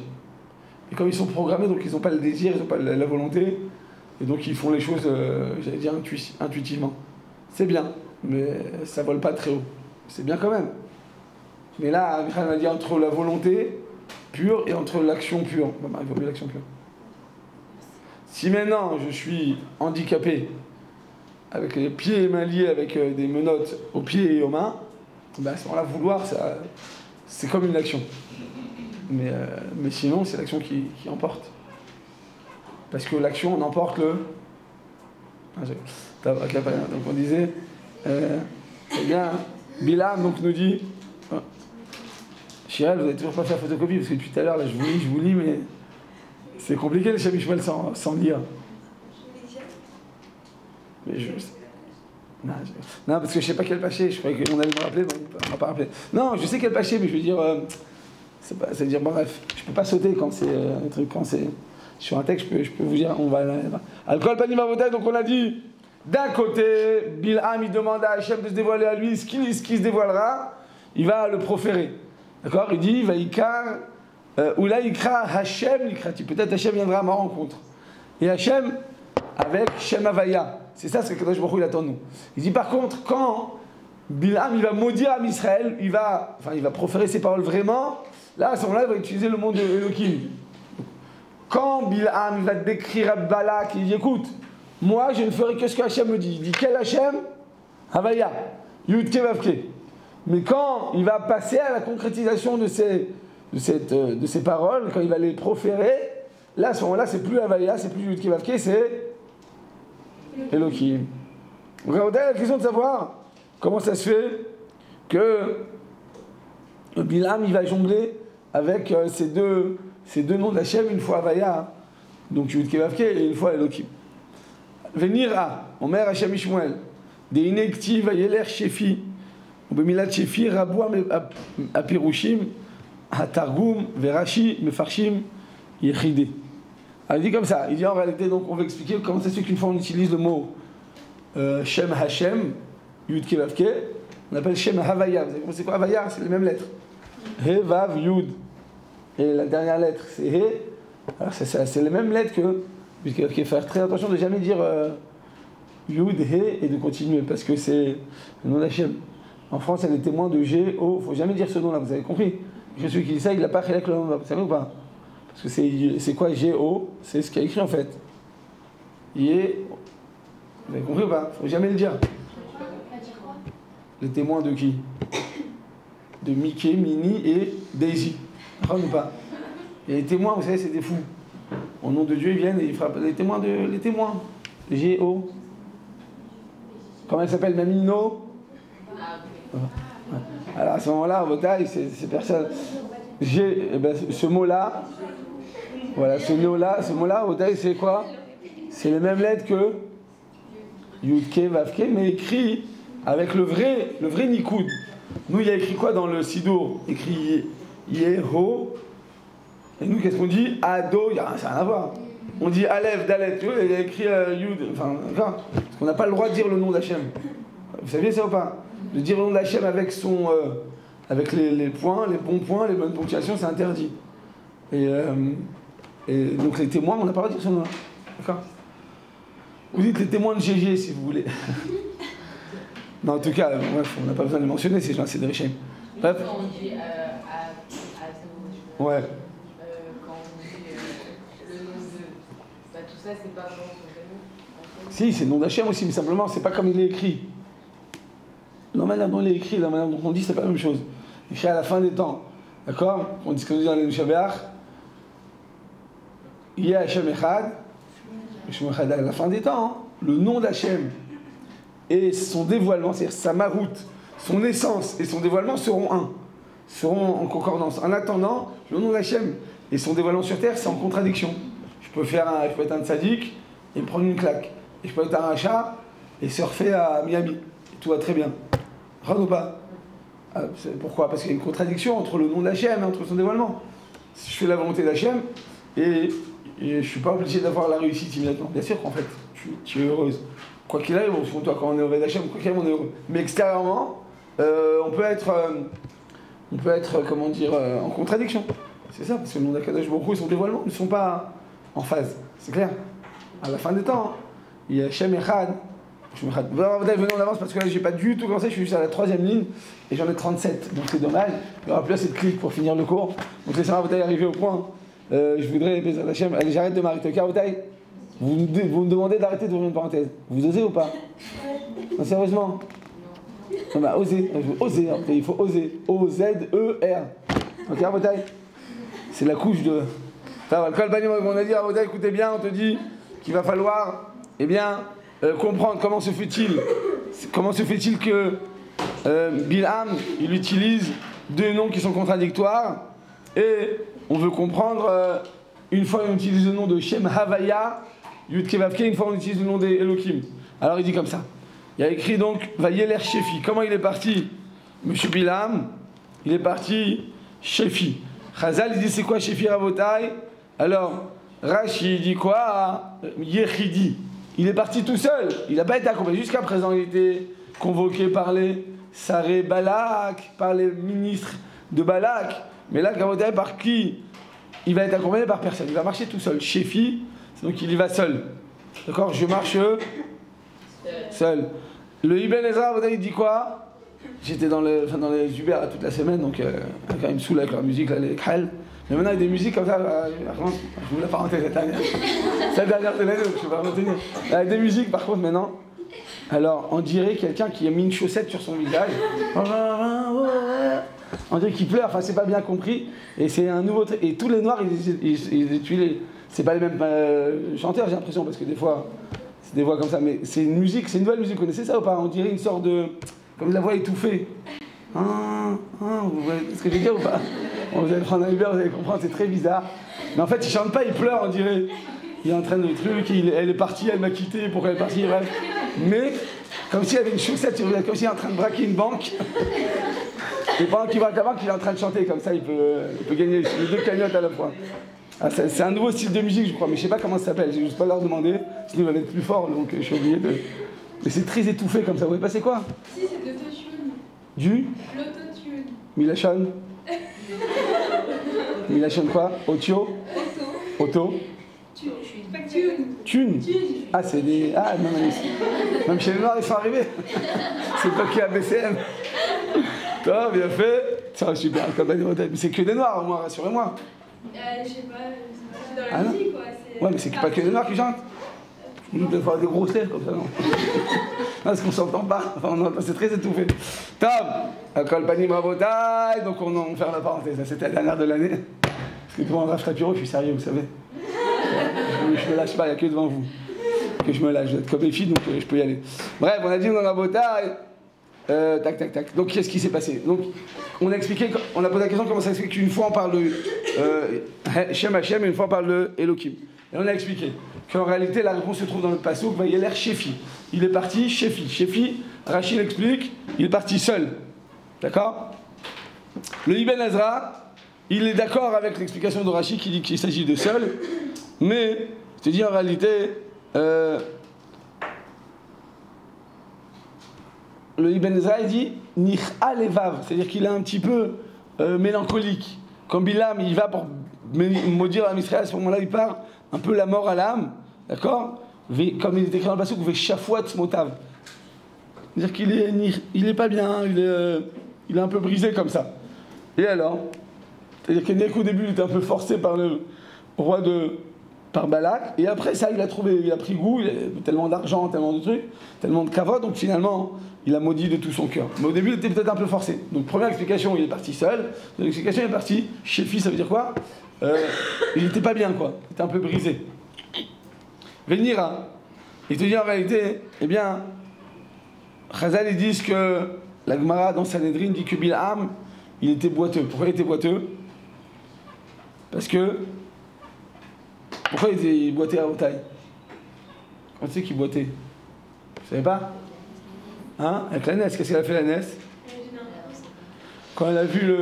Et comme ils sont programmés, donc ils n'ont pas le désir, ils n'ont pas la volonté, et donc ils font les choses, j'allais dire, intuitivement. C'est bien, mais ça vole pas très haut. C'est bien quand même. Mais là, Michael m'a dit entre la volonté pure et entre l'action pure. Il vaut mieux l'action pure. Si maintenant je suis handicapé, avec les pieds et mains liés, avec des menottes aux pieds et aux mains, à ce moment-là, vouloir, c'est comme une action. Mais sinon, c'est l'action qui emporte. Parce que l'action, on emporte le... Donc on disait, eh bien, Bilam donc, nous dit, Chiral, vous n'avez toujours pas fait la photocopie, parce que depuis tout à l'heure, là, je vous lis, mais c'est compliqué le Shem Shmuel sans lire. Mais non, parce que je ne sais pas quel paché, je croyais qu'on allait me rappeler, donc on ne va pas rappeler. Non, je sais quel paché, mais je veux dire, c'est-à-dire, bref, je ne peux pas sauter quand c'est un truc, quand c'est sur un texte, je peux vous dire, on va aller. Alcool, panim avodah, donc on a dit, d'un côté, Bilham, il demande à Hachem de se dévoiler à lui, ce qui se dévoilera, il va le proférer. D'accord? Il dit, Vaikar, ou là, Ikra Hachem, peut-être Hachem viendra à ma rencontre. Et Hachem, avec Shem Havaya. C'est ça ce que Kadosh Baruch Hu il attend de nous. Il dit par contre, quand Bilham il va maudire à Israël, il va proférer ses paroles vraiment, là à ce moment-là il va utiliser le mot de Elohim. Quand Bilham il va décrire à Balak, il dit écoute, moi je ne ferai que ce que Hachem me dit. Il dit quel Hachem? Havaya, Yud Ke Vav Ke. Mais quand il va passer à la concrétisation de ces paroles, quand il va les proférer, là à ce moment-là c'est plus Havaya, c'est plus Yud Ke Vav Ke, c'est Elohim. Donc on a la question de savoir comment ça se fait que Bilham il va jongler avec ces deux noms d'Hachem, une fois Havaya, donc Yud Ke Vav Ke, et une fois Elohim. Venir à Omer Hachem Ishmuel, des inekti vayeler shefi, ou bemilat shefi raboua apirushim, hatargum verashi mefarshim yechide. Alors, il dit comme ça, il dit en réalité, donc on va expliquer comment ça se fait qu'une fois on utilise le mot Shem Hashem, Yud Ke Vav Ke, on appelle Shem Havaya. Vous savez c'est quoi Havaya? C'est les mêmes lettres. He, Vav, Yud. Et la dernière lettre, c'est He. Alors c'est les mêmes lettres que Yud Ke Vav Ke. Faire très attention de ne jamais dire Yud, He et de continuer, parce que c'est le nom d'Hachem. En France, elle est témoin de G, O. Il ne faut jamais dire ce nom-là, vous avez compris? Que celui qui dit ça, il n'a pas réel que le nom, vous savez ou pas? Parce que c'est quoi G-O? C'est ce qu'il y a écrit en fait. Yé. Vous avez compris ou pas? Faut jamais le dire. Les témoins de qui? De Mickey, Minnie et Daisy. D'accord ou pas? Et les témoins, vous savez, c'est des fous. Au nom de Dieu, ils viennent et ils frappent. Les témoins. G-O. Comment elle s'appelle? Mamino? Alors à ce moment-là, en bataille, c'est personne. Ce mot-là. Voilà, ce mot-là, au taille, c'est quoi? C'est les mêmes lettres que Yud Ke Vav Ke, mais écrit avec le vrai Nikoud. Nous, il y a écrit quoi dans le Sidour? Écrit Yeho. Et nous, qu'est-ce qu'on dit? Ado, ça n'a rien à voir. On dit Aleph, Dalet, il y a écrit Yud. Enfin, d'accord? Parce qu'on n'a pas le droit de dire le nom d'Hachem. Vous saviez ça ou pas? De dire le nom d'Hachem avec avec les points, les bons points, les bonnes ponctuations, c'est interdit. Et donc les témoins, on n'a pas le droit de dire ce nom-là. D'accord? Vous dites les témoins de GG si vous voulez. Non, en tout cas, bref, on n'a pas besoin de les mentionner, ces gens, c'est des riches. Bref. Quand on dit ouais. Quand on dit le nom de... Bah, tout ça, c'est pas vraiment son famille. Si, c'est le nom d'Hachem aussi, mais simplement, c'est pas comme il est écrit. La manière dont il est écrit, la manière dont on dit, c'est pas la même chose. Écrit à la fin des temps. D'accord? On dit ce qu'on dit dans les Shabbat. Il y a Hachem Echad. Hachem Echad à la fin des temps. Hein. Le nom d'Hachem et son dévoilement, c'est-à-dire sa maroute, son essence et son dévoilement seront un. Seront en concordance. En attendant, le nom d'Hachem et son dévoilement sur terre, c'est en contradiction. Je peux être un tzaddik et me prendre une claque. Et je peux être un rachat et surfer à Miami. Et tout va très bien. Rend ou pas? Pourquoi? Parce qu'il y a une contradiction entre le nom d'Hachem et entre son dévoilement. Si je fais la volonté d'Hachem et je ne suis pas obligé d'avoir la réussite immédiatement. Bien sûr qu'en fait, tu es heureuse. Quoi qu'il arrive, au fond, toi, quand on est heureux d'Hachem, quoi qu'il arrive, on est heureux. Mais extérieurement, on peut être, comment dire, en contradiction. C'est ça, parce que le nom d'Akadosh Baruch Hu et son dévoilement ne sont pas en phase. C'est clair. À la fin des temps, il y a Hachem Echad. Venez en avance parce que là, j'ai pas du tout commencé, je suis juste à la 3e ligne et j'en ai 37. Donc c'est dommage. Il n'y aura plus assez de clics pour finir le cours. Donc laissez-moi vous arriver au point. Je voudrais, Hachem, allez, j'arrête de m'arrêter. Vous me demandez d'arrêter d'ouvrir une parenthèse. Vous osez ou pas? Non, sérieusement? Non, bah, osez. Oser, il faut oser. O-Z-E-R. Ok, Rabotai? C'est la couche de. On a dit, Rabotai, écoutez bien, on te dit qu'il va falloir, eh bien, comprendre comment se fait-il que Bilham, il utilise deux noms qui sont contradictoires et on veut comprendre, une fois on utilise le nom de Shem Havaya, Yud Kevavke, une fois on utilise le nom des Elohim. Alors il dit comme ça. Il y a écrit donc Vayeler Shefi. Comment il est parti, Monsieur Bilham? Il est parti Shefi. Chazal il dit c'est quoi Shefi Rabotai? Alors Rashi il dit quoi? Yechidi. Il est parti tout seul. Il n'a pas été accompagné. Jusqu'à présent, il était convoqué par les Saré Balak, par les ministres de Balak. Mais là, Rabotai, par qui? Il va être accompagné par personne. Il va marcher tout seul. Shefi, donc il y va seul. D'accord? Je marche seul. Le Ibn Ezra, Rabotai, il dit quoi? J'étais dans les Uber toute la semaine, donc quand il me saoule avec leur musique, là, les Khal. Mais maintenant, il y a des musiques comme ça, je vous la parenthèse cette année. Cette dernière de l'année, donc je ne peux pas retenir. Il y a des musiques, par contre, maintenant. Alors, on dirait quelqu'un qui a mis une chaussette sur son visage. On dirait qu'il pleure, enfin, c'est pas bien compris. Et c'est un nouveau. Et tous les noirs, ils tuent. C'est pas les mêmes chanteurs, j'ai l'impression, parce que des fois, c'est des voix comme ça. Mais c'est une musique, c'est une nouvelle musique. Vous connaissez ça ou pas? On dirait une sorte de. Comme la voix étouffée. Vous voyez ce que je veux dire ou pas? Vous allez prendre un Uber, vous allez comprendre, c'est très bizarre. Mais en fait, il chante pas, il pleure, on dirait. Il est en train de truc, elle est partie, elle m'a quitté, pourquoi elle est partie, bref. Mais, comme s'il y avait une chaussette, comme s'il est en train de braquer une banque. Et pendant qu'il braque la banque, il est en train de chanter, comme ça, il peut gagner les deux cagnottes à la fois. Ah, c'est un nouveau style de musique, je crois, mais je sais pas comment ça s'appelle, j'ai juste pas leur demander, sinon il va être plus fort, donc je suis obligé de. Mais c'est très étouffé comme ça, vous voyez pas c'est quoi? Si, c'est de l'autotune. Du? L'autotune. Milachon? Milachon quoi? Otio? Auto? Thune. Ah, c'est des. Ah, non, même chez les Noirs, ils sont arrivés. C'est pas qui a BCM. Toi, bien fait. Ça, super, mais c'est que des Noirs, au moins, rassurez-moi. Je sais pas, c'est dans la musique, quoi. Ouais, mais c'est pas que des Noirs qui chantent. Ils doivent faire des grosses lèvres comme ça, non? Non, parce qu'on s'entend pas. Enfin, c'est très étouffé. Tom, Akol Panim Rabotai, donc on ferme la parenthèse. C'était la dernière de l'année. Parce que devant un Shapiro, je suis sérieux, vous savez. Je me lâche pas, il n'y a que devant vous que je me lâche. Je vais être comme les filles, donc je peux y aller. Bref, on a dit dans Rabotai. Tac. Donc, qu'est-ce qui s'est passé? Donc, on a expliqué, on a posé la question comment ça s'explique qu'une fois on parle de Shem Hashem et une fois on parle de Elohim. Et on a expliqué qu'en réalité, la réponse se trouve dans le passouk, il a l'air Shefi. Il est parti Shefi. Shefi, Rachid explique, il est parti seul. D'accord? Le Ibn Ezra, il est d'accord avec l'explication de Rachid qui dit qu'il s'agit de seul, mais, je te dis en réalité, le Ibn Ezra, il dit Nich'a levav, c'est-à-dire qu'il est un petit peu mélancolique. Quand Bilam, il va pour maudire à Israël, à ce moment-là, il part un peu la mort à l'âme, d'accord? Comme il est écrit dans le passage, Veshafuat Motav. C'est-à-dire qu'il est pas bien, il est un peu brisé comme ça. Et alors, c'est-à-dire qu'au début, il était un peu forcé par le roi par Balak, et après ça, il a pris goût, il a tellement d'argent, tellement de trucs, tellement de kavod, donc finalement, il a maudit de tout son cœur. Mais au début, il était peut-être un peu forcé. Donc première explication, il est parti seul. Deuxième explication, il est parti chez fils, ça veut dire quoi? Il n'était pas bien, quoi. Il était un peu brisé. Venira. Il te dit en réalité, eh bien, Chazal, ils disent que la Gemara dans Sanhedrin dit que Bilham, il était boiteux. Pourquoi il était boiteux? Parce que... Pourquoi il boitait à haute taille? Quand c'est qu'il boitait? Vous savez pas? Hein? Avec la NES, qu'est-ce qu'elle a fait la NES? Quand elle a vu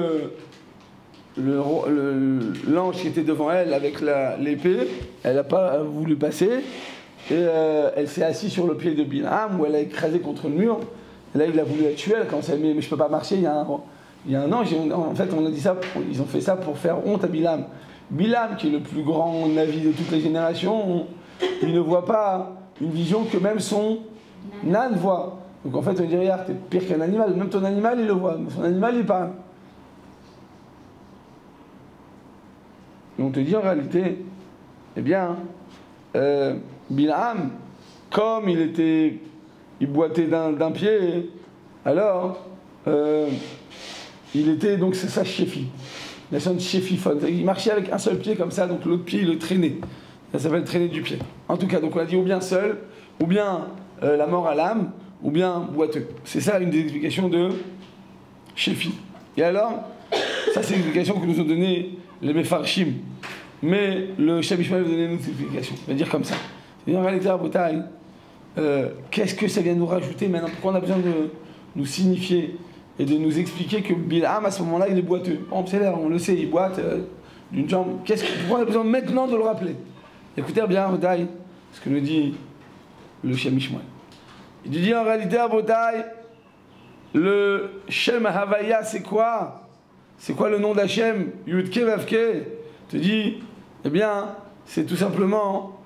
l'ange qui était devant elle avec l'épée, elle n'a pas voulu passer, et elle s'est assise sur le pied de Bilham, où elle a écrasé contre le mur. Et là, il a voulu la tuer, elle a commencé à dire mais je peux pas marcher, il y a un ange. En fait, on a dit ça, ils ont fait ça pour faire honte à Bilham. Bilham, qui est le plus grand navi de toutes les générations, il ne voit pas une vision que même son âne voit. Donc en fait, on dirait, t'es pire qu'un animal. Même ton animal, il le voit. Son animal, il parle. Et on te dit en réalité, eh bien, Bilham, comme il boitait d'un pied, alors, il était, donc c'est ça, chéfi. La sonne chéfiphone. Il marchait avec un seul pied comme ça, donc l'autre pied, il le traînait. Ça s'appelle traîner du pied. En tout cas, donc on a dit ou bien seul, ou bien la mort à l'âme, ou bien boiteux. C'est ça une des explications de chéfi. Et alors, ça c'est l'explication que nous ont donné les Mefarshim. Mais le Shabishma va donner une autre explication. Il va dire comme ça. C'est-à-dire en réalité, à Botaï, qu'est-ce que ça vient nous rajouter maintenant? Pourquoi on a besoin de nous signifier et de nous expliquer que Bilham, à ce moment-là, il est boiteux? On le sait, il boite d'une jambe. Pourquoi on a besoin maintenant de le rappeler? Écoutez bien, Botaï, ce que nous dit le Shem Mishmoel. Il dit en réalité à Botaï, le Shem Havaya, c'est quoi? C'est quoi le nom d'Hachem? Yudke Vavke. Te dit, eh bien, c'est tout simplement,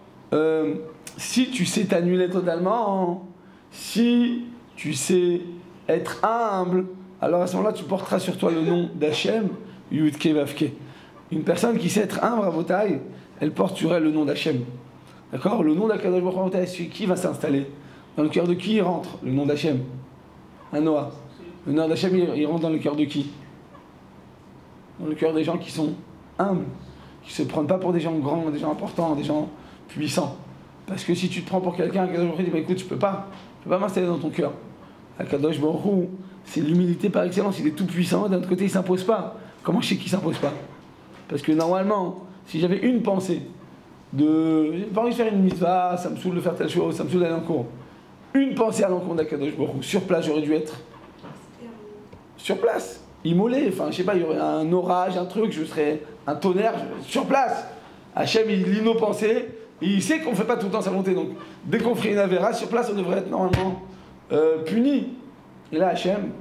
si tu sais t'annuler totalement, si tu sais être humble, alors à ce moment-là, tu porteras sur toi le nom d'Hachem, Yudke Vavke. Une personne qui sait être humble à Botaï, elle porte sur elle le nom d'Hachem. D'accord? Le nom d'Akadosh Baruch Hu, qui va s'installer? Dans le cœur de qui il rentre? Le nom d'Hachem. Un Noah. Le nom d'Hachem, il rentre dans le cœur de qui? Dans le cœur des gens qui sont humbles, qui ne se prennent pas pour des gens grands, des gens importants, des gens puissants. Parce que si tu te prends pour quelqu'un, Akadosh Baruch Hu dit, bah, écoute, je peux pas m'installer dans ton cœur. Akadosh Baruch Hu, c'est l'humilité par excellence, il est tout puissant, d'un autre côté il ne s'impose pas. Comment je sais qu'il ne s'impose pas? Parce que normalement, si j'avais une pensée, j'ai pas envie de faire une mitzvah, ça me saoule de faire telle chose, ça me saoule d'aller en cours. Une pensée à l'encontre d'Akadosh Baruch Hu, sur place j'aurais dû être. Sur place, immolé, enfin je sais pas, il y aurait un orage, un truc, je serais un tonnerre, sur place. Hachem il lit nos pensées, et il sait qu'on ne fait pas tout le temps sa volonté, donc dès qu'on ferait une avéra, sur place on devrait être normalement puni. Et là Hachem,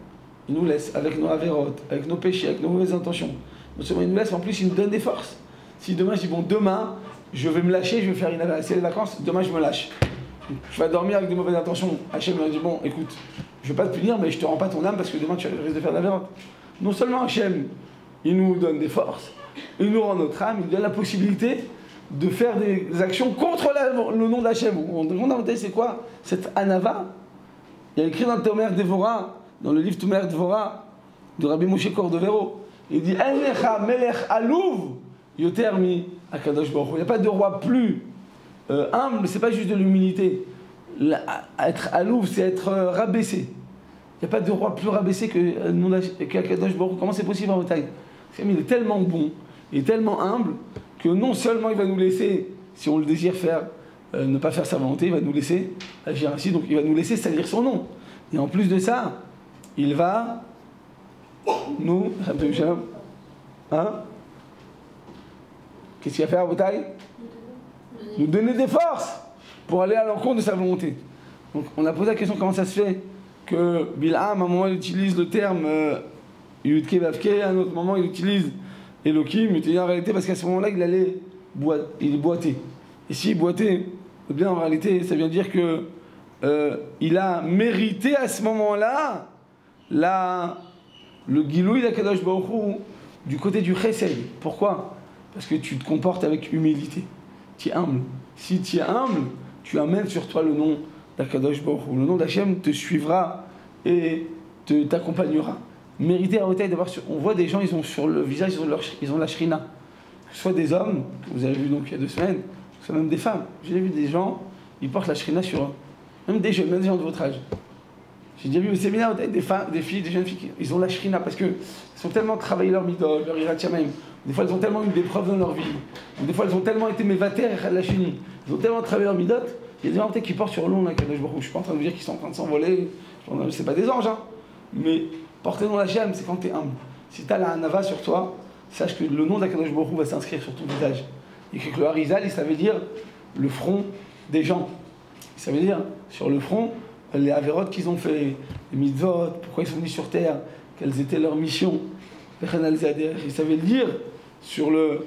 il nous laisse avec nos avérotes, avec nos péchés, avec nos mauvaises intentions. Non seulement il nous laisse, mais en plus il nous donne des forces. Si demain je dis bon demain, je vais me lâcher, je vais faire une avéra, c'est les vacances, demain je me lâche. Je vais dormir avec des mauvaises intentions. Hachem m'a dit bon écoute, je ne vais pas te punir, mais je ne te rends pas ton âme parce que demain tu risques de faire de l'avérote. Non seulement Hachem, il nous donne des forces, il nous rend notre âme, il nous donne la possibilité de faire des actions contre le nom d'Hachem. On demande c'est quoi cette anava? Il y a écrit dans le Tomer Devora, dans le livre Tomer Devora de Rabbi Moshe Cordovero, il dit Enecha melech alouv yoter mi akadosh baruch hu. Il n'y a pas de roi plus humble, c'est pas juste de l'humilité. Être alouv, c'est être rabaissé. Il n'y a pas de roi plus rabaissé qu'Akadosh Baruch Hu. Comment c'est possible en bataille? Il est tellement bon, il est tellement humble, que non seulement il va nous laisser, si on le désire faire, ne pas faire sa volonté, il va nous laisser agir ainsi, donc il va nous laisser salir son nom. Et en plus de ça, il va nous... Hein? Qu'est-ce qu'il va faire à bataille? Nous donner des forces pour aller à l'encontre de sa volonté. Donc on a posé la question comment ça se fait que Bilham, à un moment, il utilise le terme Yudke Vavke, à un autre moment, il utilise Elohim, mais en réalité, parce qu'à ce moment-là, il boitait. Et s'il boitait, eh bien, en réalité, ça veut dire que il a mérité à ce moment-là le Gilouï d'Akadosh Baruch Hu du côté du Chesed. Pourquoi? Parce que tu te comportes avec humilité. Tu es humble. Si tu es humble, tu amènes sur toi le nom d'Akadosh Baruch Hu. Le nom d'Hachem te suivra et t'accompagnera. Mériter à Rotaï d'avoir on voit des gens, ils ont sur le visage, ils ont la shrina. Soit des hommes, que vous avez vu donc il y a 2 semaines, soit même des femmes. J'ai vu des gens, ils portent la shrina sur eux. Même des jeunes, même des gens de votre âge. J'ai déjà vu au séminaire des femmes, des filles, des jeunes filles, ils ont la shrina parce qu'ils ont tellement travaillé leur midol, leur irat shamayim. Des fois, elles ont tellement eu des preuves dans leur vie. Des fois, elles ont tellement été mévater et la chini. Ils ont tellement travaillé leur midot. Il y a des gens peut-être qui portent sur l'ombre, là, je ne suis pas en train de vous dire qu'ils sont en train de s'envoler. C'est pas des anges, hein. Mais porter dans la Hachem, c'est quand tu es humble. Si tu as la hanava sur toi, sache que le nom d'Akadosh Baruch Hu va s'inscrire sur ton visage. Et que le Harizal, ça veut dire le front des gens. Ça veut dire sur le front, les avérotes qu'ils ont fait, les mitzvot, pourquoi ils sont venus sur terre, quelles étaient leurs missions. Et ça veut dire sur le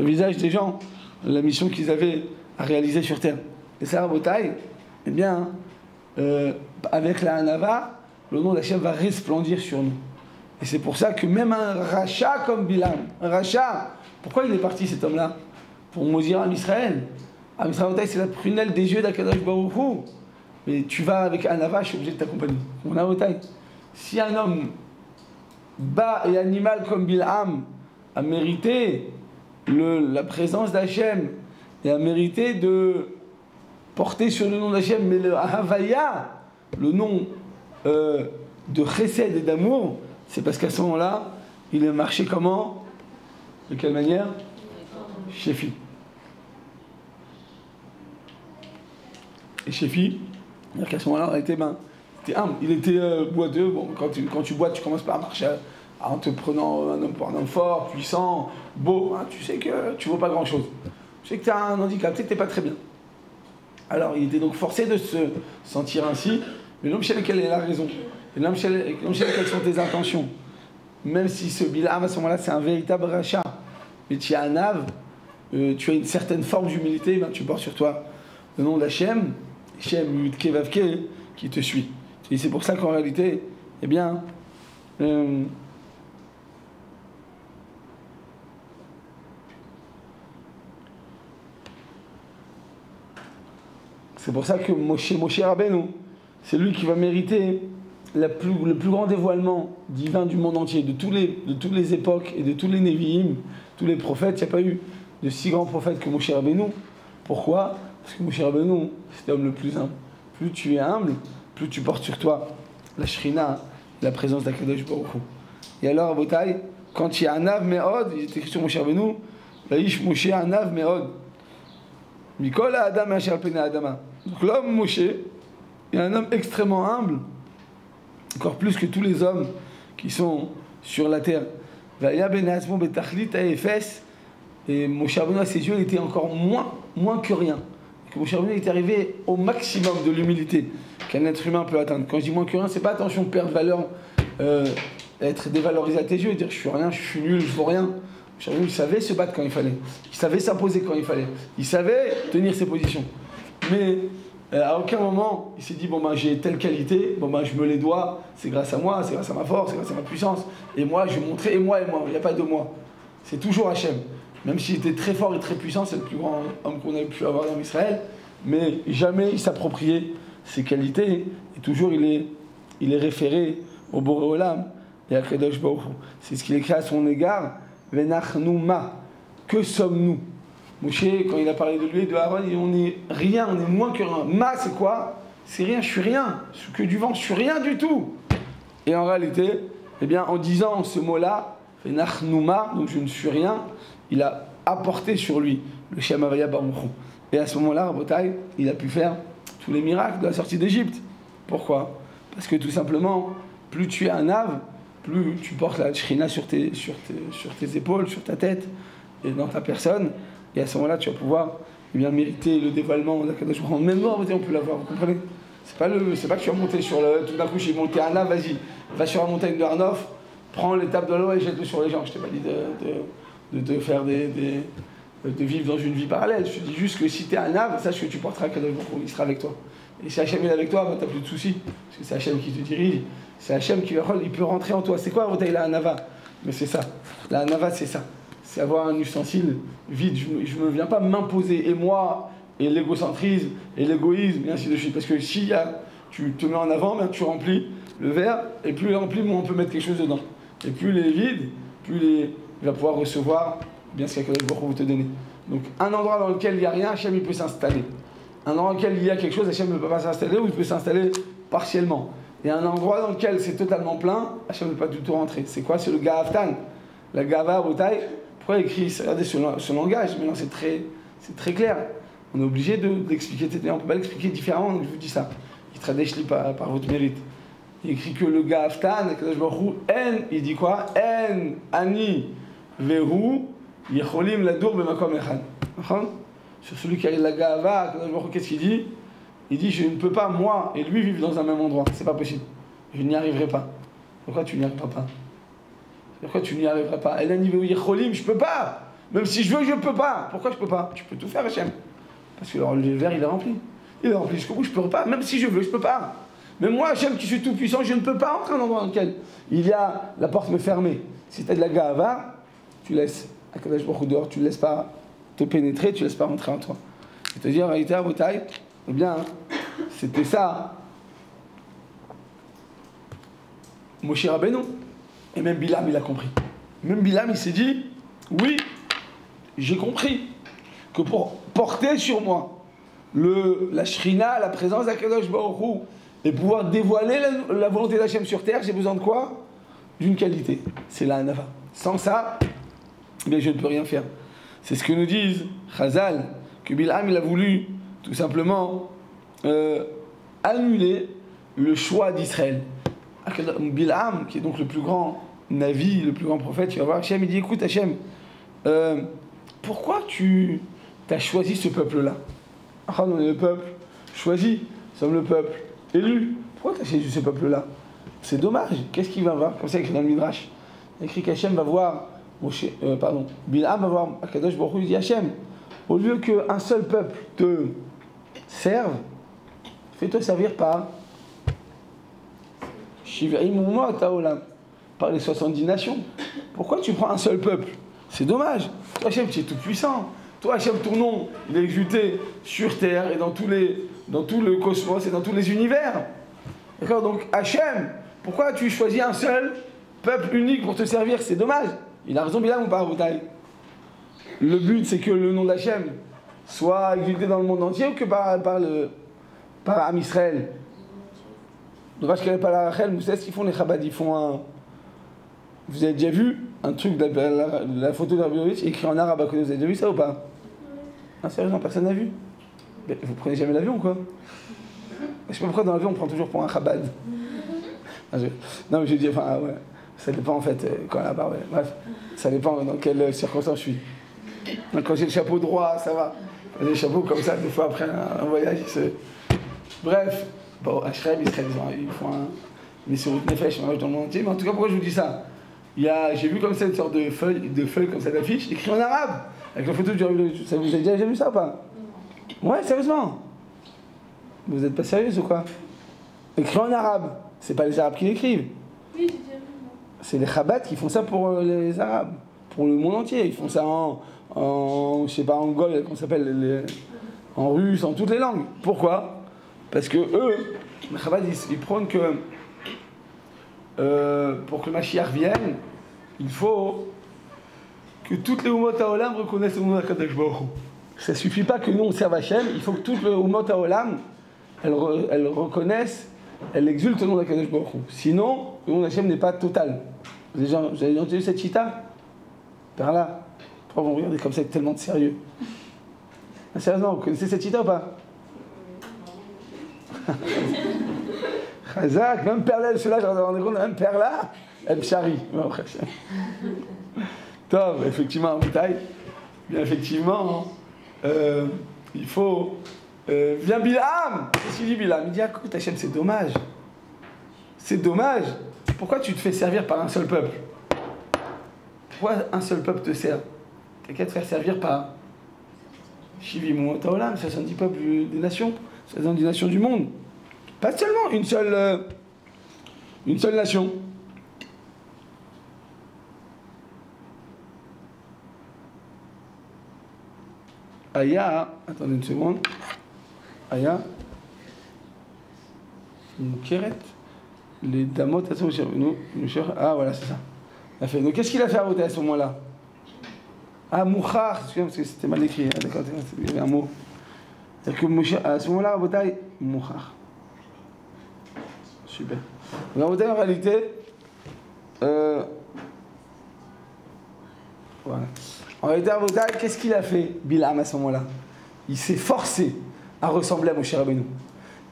visage des gens, la mission qu'ils avaient à réaliser sur terre. Et ça, Rabotai, eh bien, avec la Hanava, le nom d'Hachem va resplendir sur nous. Et c'est pour ça que même un rachat comme Bilam, un rachat, pourquoi il est parti cet homme-là? Pour maudire Am Israël. Am Israël, c'est la prunelle des yeux d'Akadosh Baruch Hu. Mais tu vas avec Hanava, je suis obligé de t'accompagner. On a Rabotai. Si un homme bas et animal comme Bilam a mérité la présence d'Hachem et a mérité de porter sur le nom d'Hachem, mais le Havaya, le nom de chesed et d'amour, c'est parce qu'à ce moment-là, il est marché comment? De quelle manière? Shefi. Et Shefi, c'est-à-dire qu'à ce moment-là, il était humble, il était boiteux. Bon, quand tu bois, tu commences par marcher en te prenant un homme pour un homme fort, puissant, beau. Hein, tu sais que tu ne vaux pas grand-chose. Tu sais que tu as un handicap, tu sais que tu n'es pas très bien. Alors, il était donc forcé de se sentir ainsi. Mais l'homme chez lequel il a raison. Et l'homme chez lequel sont tes intentions. Même si ce Bilam, à ce moment-là, c'est un véritable rachat. Mais tu as un ave, tu as une certaine forme d'humilité, ben, tu portes sur toi le nom d'Hachem, Hachem Yudke Vavke, qui te suit. Et c'est pour ça qu'en réalité, eh bien, c'est pour ça que Moshe Rabbeinu, c'est lui qui va mériter le plus grand dévoilement divin du monde entier, de toutes les époques et de tous les Nevi'im, tous les prophètes. Il n'y a pas eu de si grands prophètes que Moshe Rabbeinu. Pourquoi? Parce que Moshe Rabbeinu, c'est l'homme le plus humble. Plus tu es humble, plus tu portes sur toi la Shrina, la présence d'Akadosh Baruch Hu. Et alors, à Botaï, quand il y a un Anav Me'od, il est écrit sur Moshe Rabbeinu, Vaïsh Moshe Anav Me'od. Mikol Adam Asher Pena Adama. Donc l'homme Moshe est un homme extrêmement humble, encore plus que tous les hommes qui sont sur la terre. Vaya Ben Asmon Betachlit Efes. Et Moshe Rabbeinu, à ses yeux, il était encore moins que rien. Que Moshe Rabbeinu est arrivé au maximum de l'humilité qu'un être humain peut atteindre. Quand je dis moins que rien, c'est pas attention, perdre valeur, être dévalorisé à tes yeux et dire je suis rien, je suis nul, je vaux rien. Moshe Rabbeinu, il savait se battre quand il fallait. Il savait s'imposer quand il fallait. Il savait tenir ses positions. Mais à aucun moment, il s'est dit bon ben j'ai telle qualité, bon ben je me les dois, c'est grâce à moi, c'est grâce à ma force, c'est grâce à ma puissance. Et moi, je vais montrer, et moi, il n'y a pas de moi. C'est toujours Hachem. Même s'il était très fort et très puissant, c'est le plus grand homme qu'on ait pu avoir dans Israël, mais jamais il s'appropriait ses qualités, et toujours il est référé au Boré Olam et à Kadosh Baruch Hu. C'est ce qu'il écrit à son égard, Venachnu ma, que sommes-nous? Moshe, quand il a parlé de lui et de Aaron, il dit on est rien, on est moins que rien. Ma, c'est quoi? C'est rien, je suis rien, je suis que du vent, je suis rien du tout. Et en réalité, eh bien, en disant ce mot-là, Venachnu ma, donc je ne suis rien, il a apporté sur lui le Shem Havaya Baruch Hu. Et à ce moment-là, Rabotai, il a pu faire tous les miracles de la sortie d'Égypte. Pourquoi? Parce que tout simplement, plus tu es un ave, plus tu portes la Shrina sur tes épaules, sur ta tête et dans ta personne. Et à ce moment-là, tu vas pouvoir mériter le dévoilement d'Akadosh Baruch Hu. Même nous, on peut l'avoir, vous comprenez? C'est pas que tu vas monter sur le... Tout d'un coup, j'ai monté un ave, vas-y, va sur la montagne de Arnof, prends l'étape de l'eau et jette-le sur les gens. Je t'ai pas dit de faire de vivre dans une vie parallèle. Je te dis juste que si tu es un ave, sache que tu porteras Akadosh Baruch Hu, il sera avec toi. Et si Hachem est avec toi, bah, tu n'as plus de soucis. Parce que c'est Hachem qui te dirige. C'est Hachem qui il peut rentrer en toi. C'est quoi la Hanava? Mais c'est ça. La Hanava, c'est ça. C'est avoir un ustensile vide. Je ne viens pas m'imposer. Et moi, et l'égocentrisme, et l'égoïsme, et ainsi de suite. Parce que si tu te mets en avant, ben, tu remplis le verre. Et plus il est rempli, moins on peut mettre quelque chose dedans. Et plus il est vide, il va pouvoir recevoir bien ce qu'Akadosh Baruch Hu veut te donner. Donc, un endroit dans lequel il n'y a rien, Hachem il peut s'installer. Un endroit dans lequel il y a quelque chose, Hachem ne peut pas s'installer ou il peut s'installer partiellement. Et un endroit dans lequel c'est totalement plein, Hachem ne peut pas du tout rentrer. C'est quoi? C'est le Ga'aftan. La Gava, Botaï. Pourquoi il écrit? Regardez ce langage, mais non, c'est très clair. On est obligé d'expliquer. On ne peut pas l'expliquer différemment, donc je vous dis ça. Il traduit par votre mérite. Il écrit que le Ga'aftan, il dit quoi? En, ani, vehu, yecholim ladur b'makom echad. Sur celui qui a la Ga'ava, qu'est-ce qu'il dit? Il dit, je ne peux pas, moi et lui, vivre dans un même endroit. C'est pas possible. Je n'y arriverai pas. Pourquoi tu n'y arriveras pas? Pourquoi tu n'y arriveras pas? El ani vehu yecholim, je peux pas. Même si je veux, je ne peux pas. Pourquoi je ne peux pas? Tu peux tout faire, Hachem. Parce que le verre, il est rempli. Il est rempli jusqu'au bout, je ne peux pas. Même si je veux, je ne peux pas. Mais moi, Hachem, qui suis tout puissant, je ne peux pas entrer dans un endroit dans lequel il y a la porte me fermée. Si tu as de la Ga'ava, tu laisses Akadosh Baruch Hu dehors, tu ne laisses pas te pénétrer, tu ne laisses pas rentrer en toi. C'est-à-dire, en réalité, à Botaï, eh bien, c'était ça. Moshe Rabbeinu. Et même Bilam, il a compris. Même Bilam, il s'est dit, oui, j'ai compris que pour porter sur moi la Shrina, la présence d'Akadosh Baruch Hu, et pouvoir dévoiler la volonté d'Hachem sur terre, j'ai besoin de quoi? D'une qualité. C'est la Hanava. Sans ça, eh bien, je ne peux rien faire. C'est ce que nous disent Chazal, que Bilam, il a voulu tout simplement annuler le choix d'Israël. Bilam, qui est donc le plus grand Navi, le plus grand prophète, tu vas voir Hachem, il dit, écoute Hachem, pourquoi tu as choisi ce peuple-là? On est le peuple choisi, nous sommes le peuple élu. Pourquoi tu as choisi ce peuple-là? C'est dommage. Qu'est-ce qu'il va voir? Comme ça, écrit dans le Midrash. Il écrit qu'Hachem va voir, Bilam va voir Akadosh Baruch Hu, il dit Hachem, au lieu qu'un seul peuple te serve, fais-toi servir par Shiv'im Umot Haolam, par les 70 nations. Pourquoi tu prends un seul peuple? C'est dommage. Toi, Hachem, tu es tout puissant. Toi, Hachem, ton nom, il est exulté sur terre et dans tout le cosmos et dans tous les univers. D'accord? Donc, Hachem, pourquoi tu choisis un seul peuple unique pour te servir? C'est dommage. Il a raison, Bilam, ou pas, Boutaï? Le but, c'est que le nom d'Hachem soit exulté dans le monde entier ou que par Am Israël? Donc, je ne connais pas la Rachel, vous savez ce qu'ils font, les Chabad? Ils font un. Vous avez déjà vu un truc de la photo de Rabinovitch écrit en arabe à côté? Vous avez déjà vu ça ou pas? Non, sérieusement, personne n'a vu? Mais vous prenez jamais l'avion ou quoi? Je sais pas pourquoi dans l'avion on prend toujours pour un Chabad. Non mais je dis, enfin ouais, ça dépend en fait quand là-bas, ouais. Bref, ça dépend dans quelles circonstances je suis. Donc, quand j'ai le chapeau droit, ça va. J'ai le chapeau comme ça, des fois après un voyage, bref, bon, Hachem, ils font un Messirut Nefesh, dans le monde entier, mais en tout cas, pourquoi je vous dis ça? J'ai vu comme ça une sorte de feuille comme ça d'affiche, écrit en arabe, avec la photo du Rabinovitch. Ça, vous avez déjà vu ça ou pas? Ouais, sérieusement. Vous n'êtes pas sérieux ou quoi? Écrit en arabe. C'est pas les Arabes qui l'écrivent. Oui, j'ai déjà vu. C'est les Chabad qui font ça pour les Arabes. Pour le monde entier. Ils font ça je sais pas, en Gaulle, comment ça s'appelle, en russe, en toutes les langues. Pourquoi? Parce que eux, les Chabad, ils prônent que pour que le Mashiach vienne, il faut que toutes les Umot HaOlam reconnaissent le nom d'Akadosh Baruch Hu. Ça ne suffit pas que nous on serve Hachem, il faut que toutes les Umot HaOlam elles reconnaissent, elles exultent le nom d'Akadosh Baruch Hu. Sinon, le nom d'Hachem n'est pas total. Vous avez entendu cette chita? Par là. Pourquoi vous regardez comme ça avec tellement de sérieux? Sérieusement, vous connaissez cette chita ou pas? Chazak, même Perla, ceux-là, j'en ai rendu compte, même Perla, elle charrie. Top, effectivement, en bouteille. Bien, effectivement, il faut. Viens Bilam! Qu'est-ce qu'il dit Bilam? Il dit écoute, Hachem, c'est dommage. C'est dommage. Pourquoi tu te fais servir par un seul peuple? Pourquoi un seul peuple te sert? T'as qu'à te faire servir par Shivim Umot Haolam, 70 peuples des nations. 70 nations du monde. Pas seulement une seule nation. Aya, attendez une seconde. Aya, une kéret. Les damot, ah voilà, c'est ça. Donc qu'est-ce qu'il a fait à voter à ce moment-là? Ah, Mouchar, excusez-moi parce que c'était mal écrit. Ah, d'accord, il y avait un mot. C'est-à-dire que à ce moment-là, Rabotai, Mouchar. Super. Donc Rabotai, en réalité, voilà. En réalité, Rabotai, qu'est-ce qu'il a fait, Bilam, à ce moment-là? Il s'est forcé à ressembler à Moshe Rabbeinu.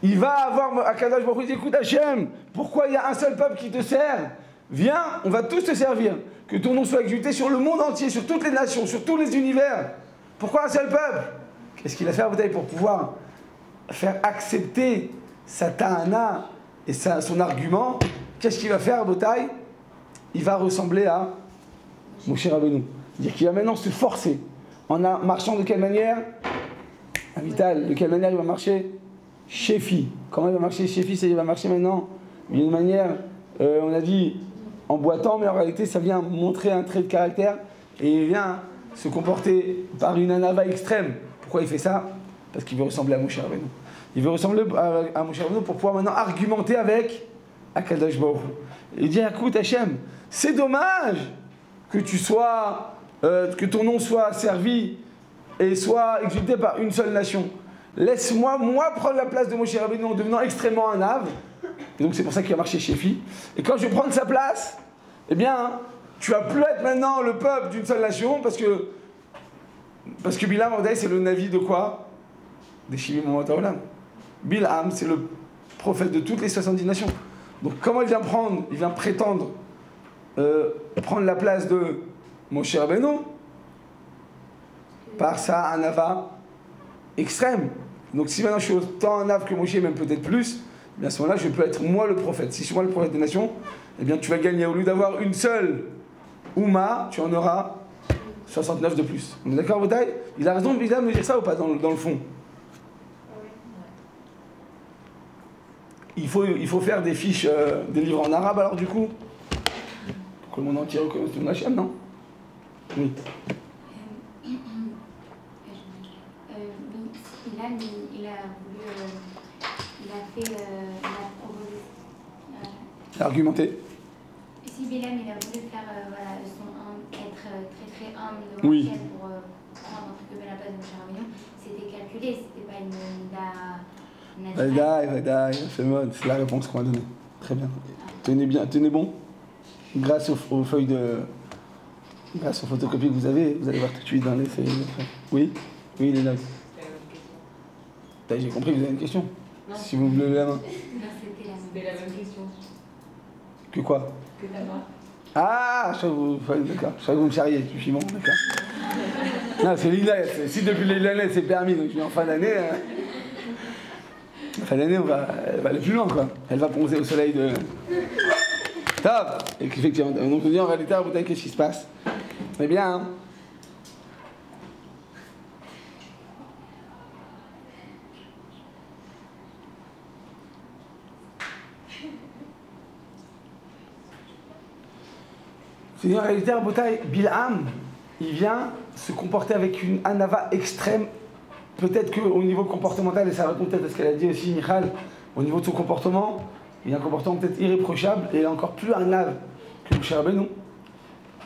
Il va avoir Akadosh Baruch Hu, il dit, écoute Hachem, pourquoi il y a un seul peuple qui te sert? Viens, on va tous te servir. Que ton nom soit exalté sur le monde entier, sur toutes les nations, sur tous les univers. Pourquoi un seul peuple? Qu'est-ce qu'il a fait à Rabotai pour pouvoir faire accepter sa ta'ana et son argument? Qu'est-ce qu'il va faire à Rabotai? Il va ressembler à Moshe Rabbeinu. C'est-à-dire qu'il va maintenant se forcer. En marchant de quelle manière? Vital, de quelle manière il va marcher? Shefi. Comment il va marcher Shefi? Il va marcher maintenant d'une manière, on a dit, en boitant, mais en réalité, ça vient montrer un trait de caractère et il vient se comporter par une anava extrême. Pourquoi il fait ça? Parce qu'il veut ressembler à Moshe Rabbeinu. Il veut ressembler à Moshe Rabbeinu pour pouvoir maintenant argumenter avec Akadosh Baruch Hu. Et dire, écoute Hachem, c'est dommage que tu sois, que ton nom soit servi et soit exalté par une seule nation. Laisse-moi, prendre la place de Moshe Rabbeinu en devenant extrêmement un ave. Et donc c'est pour ça qu'il a marché chez Phi. Et quand je vais prendre sa place, eh bien, tu vas plus être maintenant le peuple d'une seule nation, parce que Bilam, c'est le Navi de quoi? Des Shivim Olam. Bilam, c'est le prophète de toutes les 70 nations. Donc comment il vient prétendre prendre la place de Moshe Rabbeinu? Par sa anava extrême. Donc si maintenant je suis autant un ave que Moshe, même peut-être plus, eh bien à ce moment-là, je peux être moi le prophète. Si je suis moi le prophète des nations, eh bien tu vas gagner. Au lieu d'avoir une seule Ouma, tu en auras 69 de plus. On est d'accord, Botaï? Il a raison de me dire ça ou pas dans le fond? Il faut faire des fiches, des livres en arabe alors du coup? Pour que le monde entier reconnaisse ton Hachem, non? Oui. Bilam, il a proposé. Argumenté. Si Bilam, il a voulu faire être très très humble devant oui. Pour prendre un peu la place de Moshe Rabbeinu, c'était calculé, c'était pas une Vada, c'est mode, c'est la réponse qu'on m'a donnée. Très bien. Tenez bon. Grâce aux feuilles de. Grâce aux photocopies que vous allez voir tout de suite dans les feuilles. Oui, il est là. J'ai compris que vous avez une question. Non. Si vous me levez la main. Non, c'était la même question. Que quoi? Que ta main. Ah, je crois que vous me charriez, je suis bon, d'accord. Non, c'est l'ILANET. Si depuis l'ILANET c'est permis, donc je suis en fin d'année. En fin d'année, elle va aller plus loin, quoi. Elle va bronzer au soleil de. Top. Et effectivement, donc on dit en réalité, à Rabotai, qu'est-ce qui se passe? Eh bien, hein. C'est en réalité, Rabotai, Bilham, il vient se comporter avec une anava extrême. Peut-être qu'au niveau comportemental, et ça répond peut-être à ce qu'elle a dit aussi, Michal, au niveau de son comportement, il a un comportement peut-être irréprochable et il est encore plus un ave que Moshe Rabbeinu.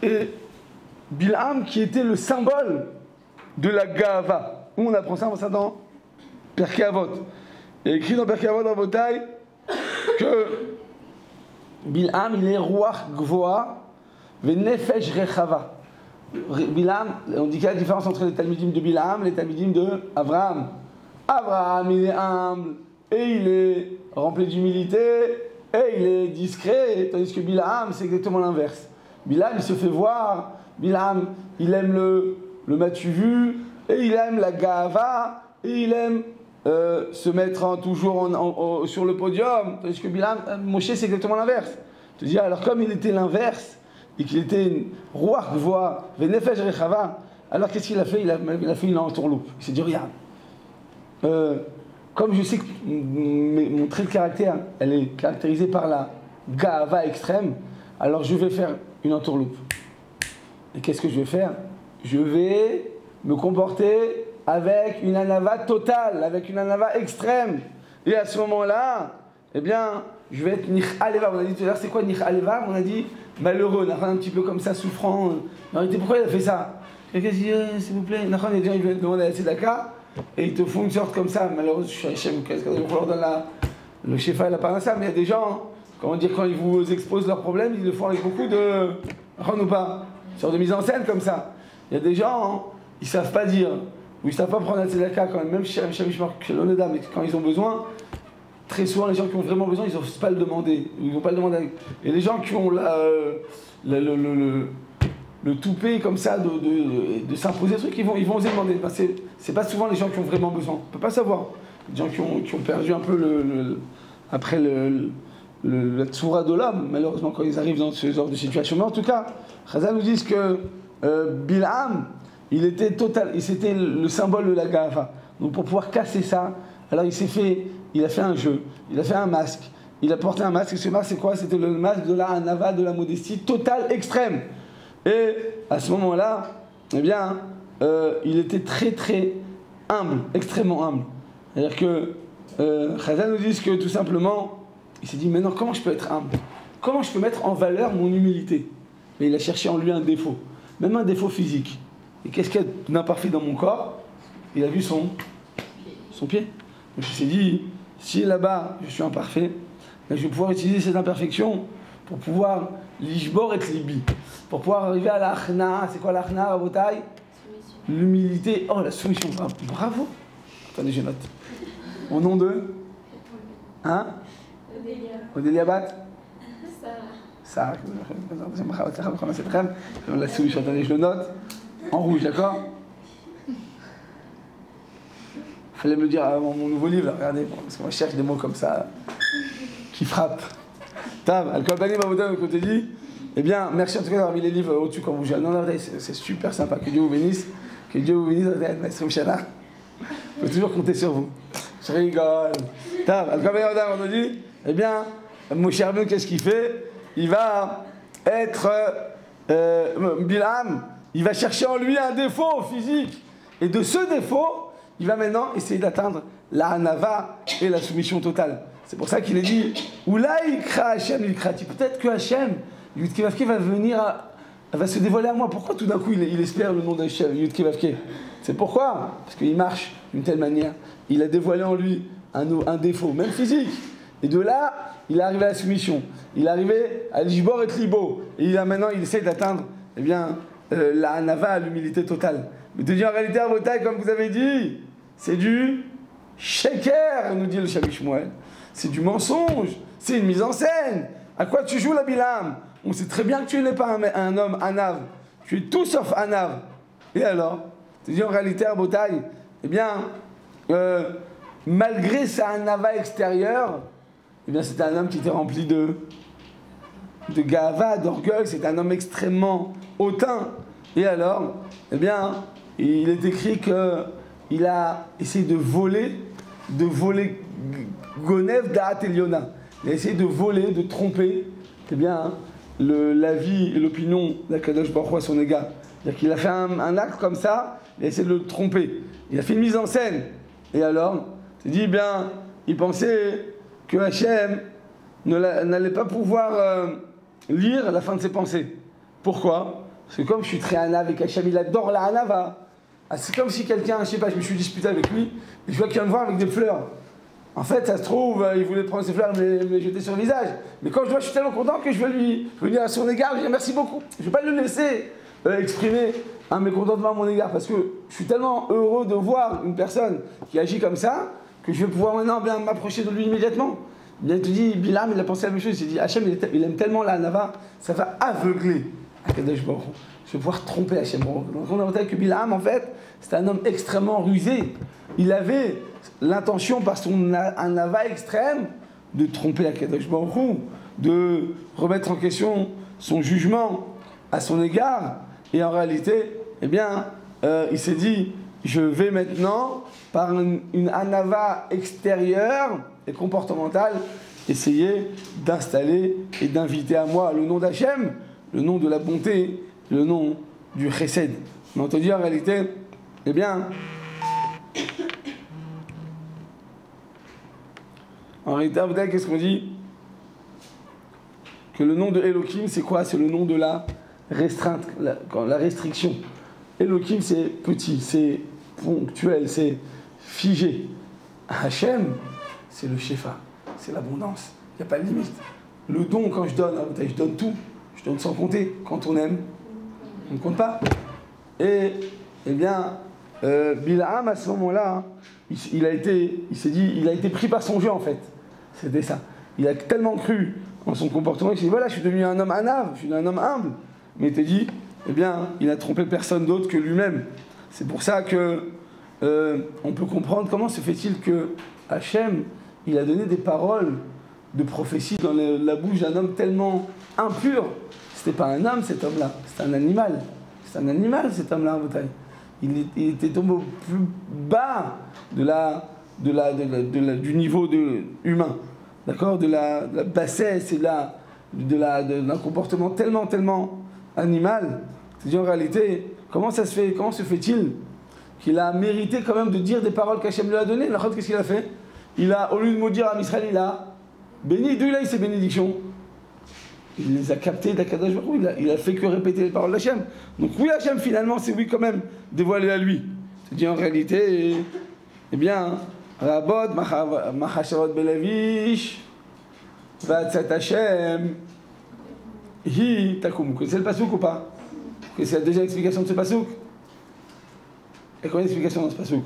Et Bilham, qui était le symbole de la Gava. Où on apprend ça dans Pirkei Avot. Il est écrit dans Pirkei Avot, Rabotai, que Bilham, il est Ruach Gvoa, Venefesh Rechava. Bilham, on dit qu'il y a la différence entre les Talmidim de Bilham et les Talmidim de Abraham. Abraham, il est humble et il est rempli d'humilité et il est discret, tandis que Bilham, c'est exactement l'inverse. Bilham, il se fait voir, Bilham, il aime le m'as-tu vu, et il aime la gava, et il aime se mettre toujours sur le podium, tandis que Bilham, Moshe, c'est exactement l'inverse. Je te dis, alors comme il était l'inverse, et qu'il était roi voix, Venefesh Rechava, alors qu'est-ce qu'il a fait? Il a fait une entourloupe. Il s'est dit, regarde, comme je sais que mon trait de caractère, elle est caractérisée par la ga'ava extrême, alors je vais faire une entourloupe. Et qu'est-ce que je vais faire? Je vais me comporter avec une anava totale, avec une anava extrême. Et à ce moment-là, eh bien, je vais être nich'aleva. On a dit tout à l'heure, c'est quoi nich'aleva? On a dit malheureux, un petit peu comme ça, souffrant. En réalité, pourquoi il a fait ça? Quelqu'un dit, s'il vous plaît, il y a des gens qui viennent demander à la tzedaka, et ils te font une sorte comme ça. Malheureusement, je suis Hachem, qu'est-ce qu'on leur donne le shefa et la parnassa, mais il y a des gens, comment dire, quand ils vous exposent leurs problèmes, ils le font avec beaucoup de. Ou pas? Une sorte de mise en scène comme ça. Il y a des gens, ils ne savent pas dire, ou ils ne savent pas prendre la tzedaka quand même chez l'Oneda, mais quand ils ont besoin, très souvent les gens qui ont vraiment besoin, ils n'osent pas le demander. Ils n'ont pas le demander. Et les gens qui ont le toupet comme ça de s'imposer des trucs, ils vont oser demander. Ben, c'est pas souvent les gens qui ont vraiment besoin. On ne peut pas savoir. Les gens qui ont perdu un peu après la tsoura de l'homme, malheureusement, quand ils arrivent dans ce genre de situation. Mais en tout cas, Chazal nous dit que Bil'am, c'était le symbole de la Ga'ava. Donc pour pouvoir casser ça, alors il a fait un jeu, il a fait un masque. Il a porté un masque, et ce masque c'est quoi? C'était le masque de la anava, de la modestie totale, extrême. Et à ce moment-là, eh bien, il était très très humble, extrêmement humble. C'est-à-dire que Chazal nous dit que tout simplement, il s'est dit, maintenant comment je peux être humble? Comment je peux mettre en valeur mon humilité? Mais il a cherché en lui un défaut, même un défaut physique. Et qu'est-ce qu'il y a d'imparfait dans mon corps? Il a vu son pied. Donc il s'est dit, si là-bas je suis imparfait, je vais pouvoir utiliser cette imperfection pour pouvoir l'ishbor et libi, pour pouvoir arriver à l'achna. C'est quoi l'achna, Rabotai? L'humilité. Oh, la soumission. Bravo. Attendez, je note. Au nom de hein? Odélia Bat. Ça. La soumission. Attendez, je le note. En rouge, d'accord? Fallait me le dire avant mon nouveau livre, là, regardez, parce que moi je cherche des mots comme ça qui frappent. Tav, Al-Kalbani Mavoudam, comme je t'ai dit, eh bien, merci en tout cas d'avoir mis les livres au-dessus quand vous gérez. Non, c'est super sympa, que Dieu vous bénisse, que Dieu vous bénisse, Maestro Michala. Je peux toujours compter sur vous. Je rigole. Tav, Al-Kalbani Mavoudam, on nous dit, eh bien, mon cher Abdou, qu'est-ce qu'il fait? Il va être Bil'am, il va chercher en lui un défaut physique. Et de ce défaut, il va maintenant essayer d'atteindre la hanava et la soumission totale. C'est pour ça qu'il est dit Oulaï kra Hachem ilkrati. Peut-être que Hachem, Yudke Vavke, va se dévoiler à moi. Pourquoi tout d'un coup il espère le nom d'Hachem, Yudke Vavke? C'est pourquoi? Parce qu'il marche d'une telle manière. Il a dévoilé en lui un défaut, même physique. Et de là, il est arrivé à la soumission. Il est arrivé à l'ishbor et libo. Et maintenant, il essaie d'atteindre la hanava, l'humilité totale. Mais de dire en réalité, à vos tailles, comme vous avez dit, c'est du sheker, nous dit le Shabbat Shmuel. C'est du mensonge, c'est une mise en scène. À quoi tu joues la Bil'am? On sait très bien que tu n'es pas un homme anav. Tu es tout sauf anav. Et alors? Tu dis en réalité, à vos tailles, eh bien, malgré sa anava extérieure, eh bien, c'était un homme qui était rempli de gava, d'orgueil. C'est un homme extrêmement hautain. Et alors, eh bien, il est écrit qu'il a essayé de voler Gonev Da'at Eliona. Il a essayé de voler, de tromper, eh bien, l'avis et l'opinion d'Akadosh Baruch Hu à son égard. C'est-à-dire qu'il a fait un acte comme ça, il a essayé de le tromper. Il a fait une mise en scène. Et alors, il dit, bien, il pensait que Hachem n'allait pas pouvoir lire la fin de ses pensées. Pourquoi? Parce que comme je suis très anav et qu'Hachem il adore la anava, c'est comme si quelqu'un, je sais pas, je me suis disputé avec lui, et je vois qu'il vient me voir avec des fleurs. En fait, ça se trouve, il voulait prendre ses fleurs et me les jeter sur le visage. Mais quand je vois, je suis tellement content que je vais dire à son égard, je vais dire merci beaucoup. Je ne vais pas le laisser exprimer un mécontentement à mon égard, parce que je suis tellement heureux de voir une personne qui agit comme ça, que je vais pouvoir maintenant bien m'approcher de lui immédiatement. Il te dit, Bil'am, il a pensé à la même chose, il s'est dit, Hachem, il aime tellement la Nava, ça va aveugler Akadosh Baruch Hu. Je vais pouvoir tromper Hachem Baruch Hu. Donc on a entendu que Bil'am, en fait, c'était un homme extrêmement rusé. Il avait l'intention, par son Nava extrême, de tromper Akadosh Baruch Hu, de remettre en question son jugement à son égard. Et en réalité, eh bien, il s'est dit, je vais maintenant, par une anava extérieure et comportementale, essayer d'installer et d'inviter à moi le nom d'Hachem, le nom de la bonté, le nom du chesed. Mais on te dit en réalité, eh bien, en réalité, qu'est-ce qu'on dit? Que le nom de Elohim, c'est quoi? C'est le nom de la restreinte, la restriction. Elohim, c'est petit, c'est ponctuel, c'est figé. Hachem, c'est le shefa, c'est l'abondance. Il n'y a pas de limite. Le don, quand je donne tout. Je donne sans compter. Quand on aime, on ne compte pas. Et, eh bien, Bilham, à ce moment-là, il a été pris par son jeu, en fait. C'était ça. Il a tellement cru en son comportement qu'il s'est dit, voilà, je suis devenu un homme anav, je suis devenu un homme humble. Mais il t'a dit, eh bien, il n'a trompé personne d'autre que lui-même. C'est pour ça que on peut comprendre comment se fait-il que Hachem, il a donné des paroles de prophétie dans la bouche d'un homme tellement impur. C'était pas un homme, cet homme-là, c'était un animal. C'est un animal, cet homme-là, en bataille. Il était tombé au plus bas du niveau humain. D'accord, de la bassesse et d'un comportement tellement animal. C'est-à-dire en réalité, comment se fait-il qu'il a mérité quand même de dire des paroles qu'Hachem lui a données? Qu'est-ce qu'il a fait? Au lieu de maudire à Israël, il a béni. D'où il a eu ses bénédictions? Il les a captées d'Akadosh Baruch Hu. Il a fait que répéter les paroles d'Hachem. Donc oui, Hachem finalement, c'est oui quand même dévoilé à lui. C'est-à-dire en réalité, eh bien, Rabot, Machashavot Belavish, Vatzat Hachem, Hi Takum. Vous connaissez le pasouk ou pas? Vous connaissez la deuxième explication de ce pasouk? Et combien d'explications dans ce pasouk?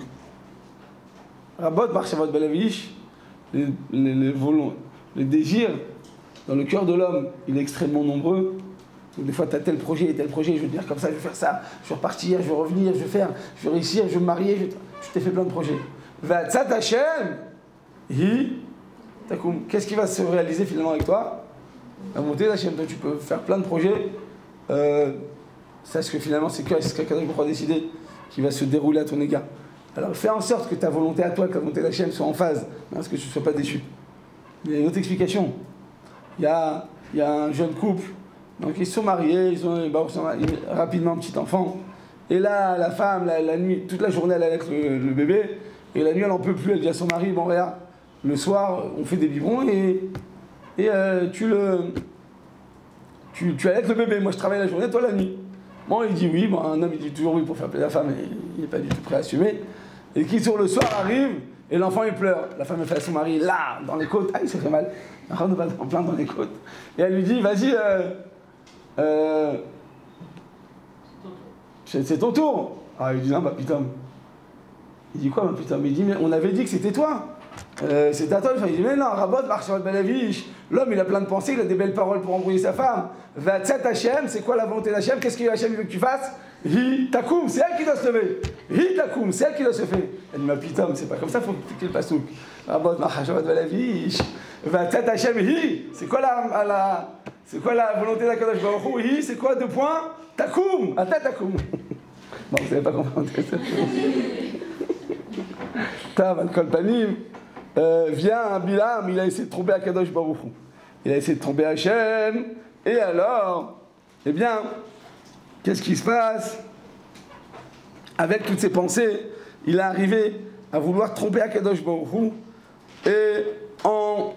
Rabot, Machashavot Belavish, les désirs dans le cœur de l'homme, il est extrêmement nombreux. Donc des fois, tu as tel projet, je veux dire comme ça, je vais faire ça, je vais repartir, je vais revenir, je vais réussir, je vais me marier, je t'ai fait plein de projets. Vatzat Hachem, hi takum. Qu'est-ce qui va se réaliser finalement avec toi? La montée d'Hachem. Toi, tu peux faire plein de projets. Sache que finalement, c'est ce qu'Akadosh Baruch Hu a décidé qui va se dérouler à ton égard. Alors, fais en sorte que ta volonté à toi, que la volonté d'Hachem soit en phase, parce que tu ne sois pas déçu. Il y a une autre explication. Il y a un jeune couple, donc ils se sont mariés, ils ont rapidement un petit enfant. Et là, la femme, la nuit, toute la journée, elle allait avec le bébé. Et la nuit, elle n'en peut plus, elle dit à son mari, bon, regarde, le soir, on fait des biberons et tu allaites le bébé. Moi, je travaille la journée, toi, la nuit. Bon, il dit oui. Bon, un homme, il dit toujours oui pour faire plaisir à la femme, et il n'est pas du tout prêt à assumer. Et qui, sur le soir, arrive, et l'enfant, il pleure. La femme, elle fait à son mari, là, dans les côtes. Ah, il s'est fait mal. On va en plein dans les côtes. Et elle lui dit, vas-y, c'est ton tour. Ah, il dit, non, bah putain. Il dit quoi, bah putain? Mais il dit, mais on avait dit que c'était toi. C'était à toi. Il dit, mais non, Rabot, Marchot Belavish. L'homme, il a plein de pensées, il a des belles paroles pour embrouiller sa femme. Vatzat Hachem, c'est quoi la volonté d'Hachem? Qu'est-ce que Hachem veut que tu fasses? Hi takum, c'est elle qui doit se lever. Hi takum, c'est elle qui doit se faire. Elle dit, mais putain, c'est pas comme ça, il faut cliquer le pasouk. Rabot, Marchot Belavish. Vatzat Hachem, hi. C'est quoi la volonté d'Akadosh Baruch Hu? Hi, c'est quoi, 2 points? Takum, ata takum. Bon, vous savez pas comprendre. Tav al-Kolpanim. Vient Bilham, il a essayé de tromper Akadosh Baruch Hu. Il a essayé de tromper Hachem. Et alors, eh bien, qu'est-ce qui se passe? Avec toutes ses pensées, il est arrivé à vouloir tromper Akadosh Baruch Hu. Et en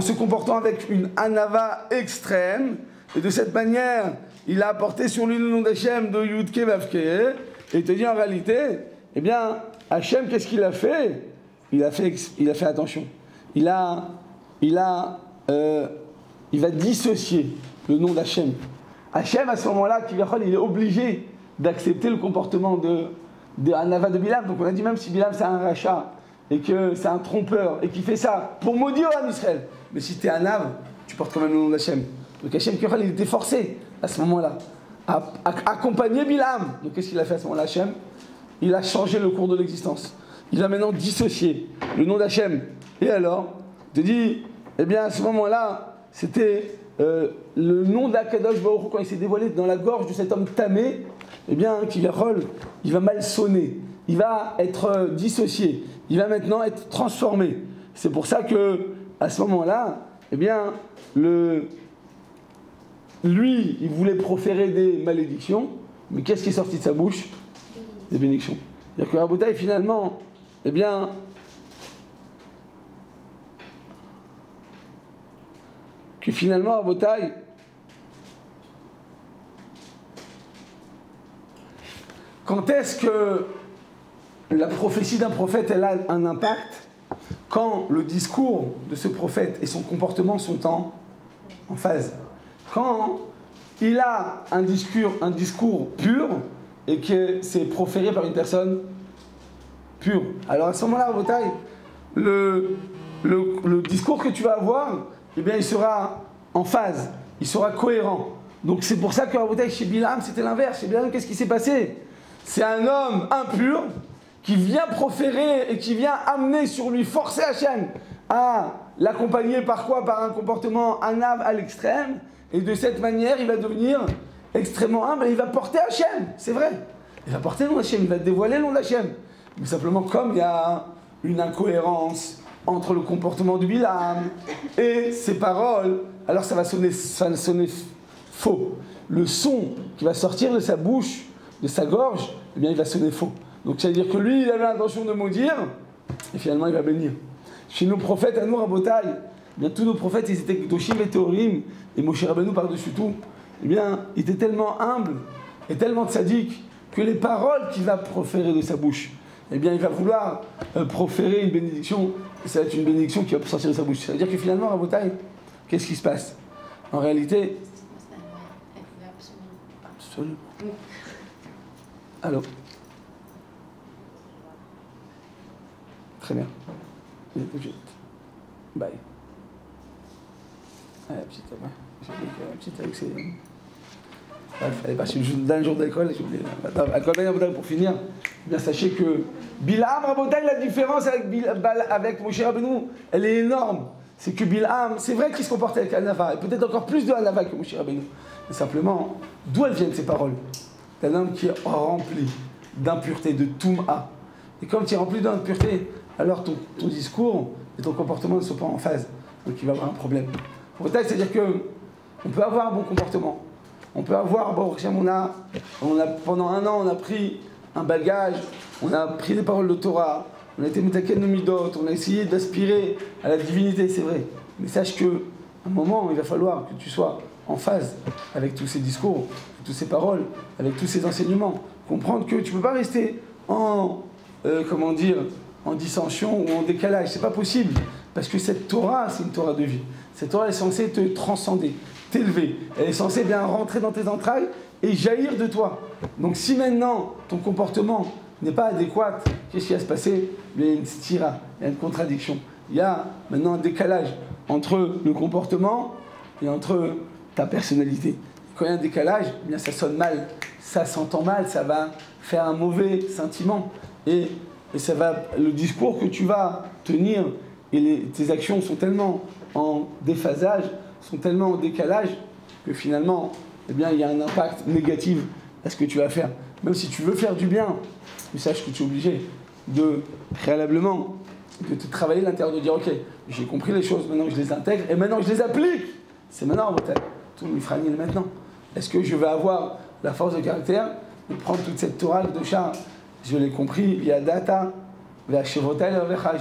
se comportant avec une anava extrême. Et de cette manière, il a apporté sur lui le nom d'Hachem de Yudke Vavke. Et il te dit en réalité, eh bien, Hachem, qu'est-ce qu'il a fait? Il a fait attention. Il va dissocier le nom d'Hachem. Hachem, à ce moment-là, il est obligé d'accepter le comportement de Anava de Bilham. Donc on a dit, même si Bilham c'est un rachat, et que c'est un trompeur, et qu'il fait ça pour maudire en Israël. Mais si tu es Anav, tu portes quand même le nom d'Hachem. Donc Hachem, il était forcé, à ce moment-là, à accompagner Bilham. Donc qu'est-ce qu'il a fait à ce moment-là, Hachem? Il a changé le cours de l'existence. Il a maintenant dissocié le nom d'Hachem. Et alors, il te dit, eh bien, à ce moment-là, c'était le nom d'Akadosh Baruch Hu, quand il s'est dévoilé dans la gorge de cet homme tamé, eh bien, il va mal sonner. il va être dissocié, il va maintenant être transformé. C'est pour ça que, à ce moment-là, eh bien, lui, il voulait proférer des malédictions, mais qu'est-ce qui est sorti de sa bouche? Des bénédictions. C'est-à-dire que Rabotai, finalement, eh bien, Rabotai, quand est-ce que la prophétie d'un prophète, elle a un impact? Quand le discours de ce prophète et son comportement sont en phase. Quand il a un discours pur et que c'est proféré par une personne pure. Alors à ce moment-là, Rabotai, le discours que tu vas avoir, eh bien, il sera en phase, il sera cohérent. Donc c'est pour ça que Rabotai, chez Bilam, c'était l'inverse. Chez Bilam, qu'est-ce qui s'est passé? C'est un homme impur qui vient proférer et qui vient amener sur lui, forcer Hachem à l'accompagner par quoi? Par un comportement anav à l'extrême. Et de cette manière, il va devenir extrêmement humble et il va porter Hachem, c'est vrai. Il va porter le nom d'Hachem, il va dévoiler le nom d'Hachem. Mais simplement, comme il y a une incohérence entre le comportement du Bilam et ses paroles, alors ça va sonner faux. Le son qui va sortir de sa bouche, de sa gorge, eh bien il va sonner faux. Donc ça veut dire que lui, il avait l'intention de maudire, et finalement il va bénir. Chez nos prophètes, à nous, Rabotai, eh bien tous nos prophètes, ils étaient Kedoshim et Théorim, et Moshe Rabbeinu par-dessus tout, eh bien, il était tellement humble et tellement tzaddik que les paroles qu'il va proférer de sa bouche, eh bien, il va vouloir proférer une bénédiction, et ça va être une bénédiction qui va sortir de sa bouche. Ça veut dire que finalement, Rabotai, qu'est-ce qui se passe? En réalité, absolument. Allô? Très bien. Bye. Ouais, petite avec ses... Bref, elle est partie d'un jour d'école, j'ai oublié. Pour finir, bien sachez que Bilam, Rabotai, la différence avec Moshe Rabbeinu, elle est énorme. C'est que Bilam, c'est vrai qu'il se comportait avec Anava, et peut-être encore plus de Anava que Moshe Rabbeinu. Mais simplement, d'où elles viennent ces paroles? C'est un homme qui est rempli d'impureté, de Toum'a. Et comme tu es rempli d'impureté, alors ton discours et ton comportement ne sont pas en phase. Donc il va y avoir un problème. Rabotai, c'est-à-dire qu'on peut avoir un bon comportement. On peut avoir, pendant un an, on a pris un bagage, on a pris les paroles de Torah, on a été metaken de midot, on a essayé d'aspirer à la divinité, c'est vrai. Mais sache qu'à un moment, il va falloir que tu sois en phase avec tous ces discours, toutes ces paroles, avec tous ces enseignements. Comprendre que tu ne peux pas rester en dissension ou en décalage. C'est pas possible. Parce que cette Torah, c'est une Torah de vie. Cette Torah est censée te transcender, t'élever. Elle est censée bien rentrer dans tes entrailles et jaillir de toi. Donc si maintenant ton comportement n'est pas adéquat, qu'est-ce qui va se passer? Il y a une stira, il y a une contradiction. Il y a maintenant un décalage entre le comportement et entre ta personnalité. Quand il y a un décalage, eh bien ça sonne mal, ça s'entend mal, ça va faire un mauvais sentiment. Et ça va, le discours que tu vas tenir et tes actions sont tellement en déphasage, sont tellement en décalage, que finalement, eh bien, il y a un impact négatif à ce que tu vas faire. Même si tu veux faire du bien, mais sache que tu es obligé de, préalablement, de te travailler l'intérieur, de dire, ok, j'ai compris les choses, maintenant je les intègre, et maintenant je les applique. C'est maintenant, tout le mifranil maintenant. Est-ce que je vais avoir la force de caractère de prendre toute cette Torah de char? Je l'ai compris via data, via Shevotai,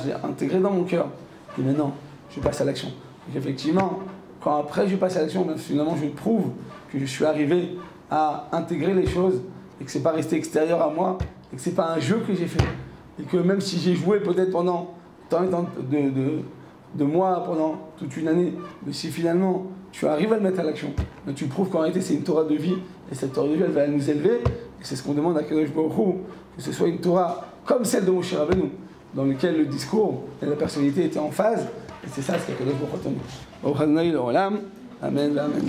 je l'ai intégré dans mon cœur. Et maintenant, je passe à l'action. Donc effectivement, quand après je passe à l'action, finalement je prouve que je suis arrivé à intégrer les choses et que c'est pas resté extérieur à moi et que c'est pas un jeu que j'ai fait. Et que même si j'ai joué peut-être pendant tant de mois, pendant toute une année, mais si finalement tu arrives à le mettre à l'action, tu prouves qu'en réalité c'est une Torah de vie et cette Torah de vie elle va nous élever. Et c'est ce qu'on demande à Kadosh Baruch Hu, que ce soit une Torah comme celle de Moshe Rabbeinu, dans lequel le discours et la personnalité étaient en phase. Et c'est ça ce qu'Akadosh Baruch Hu a tenu. Amen, amen.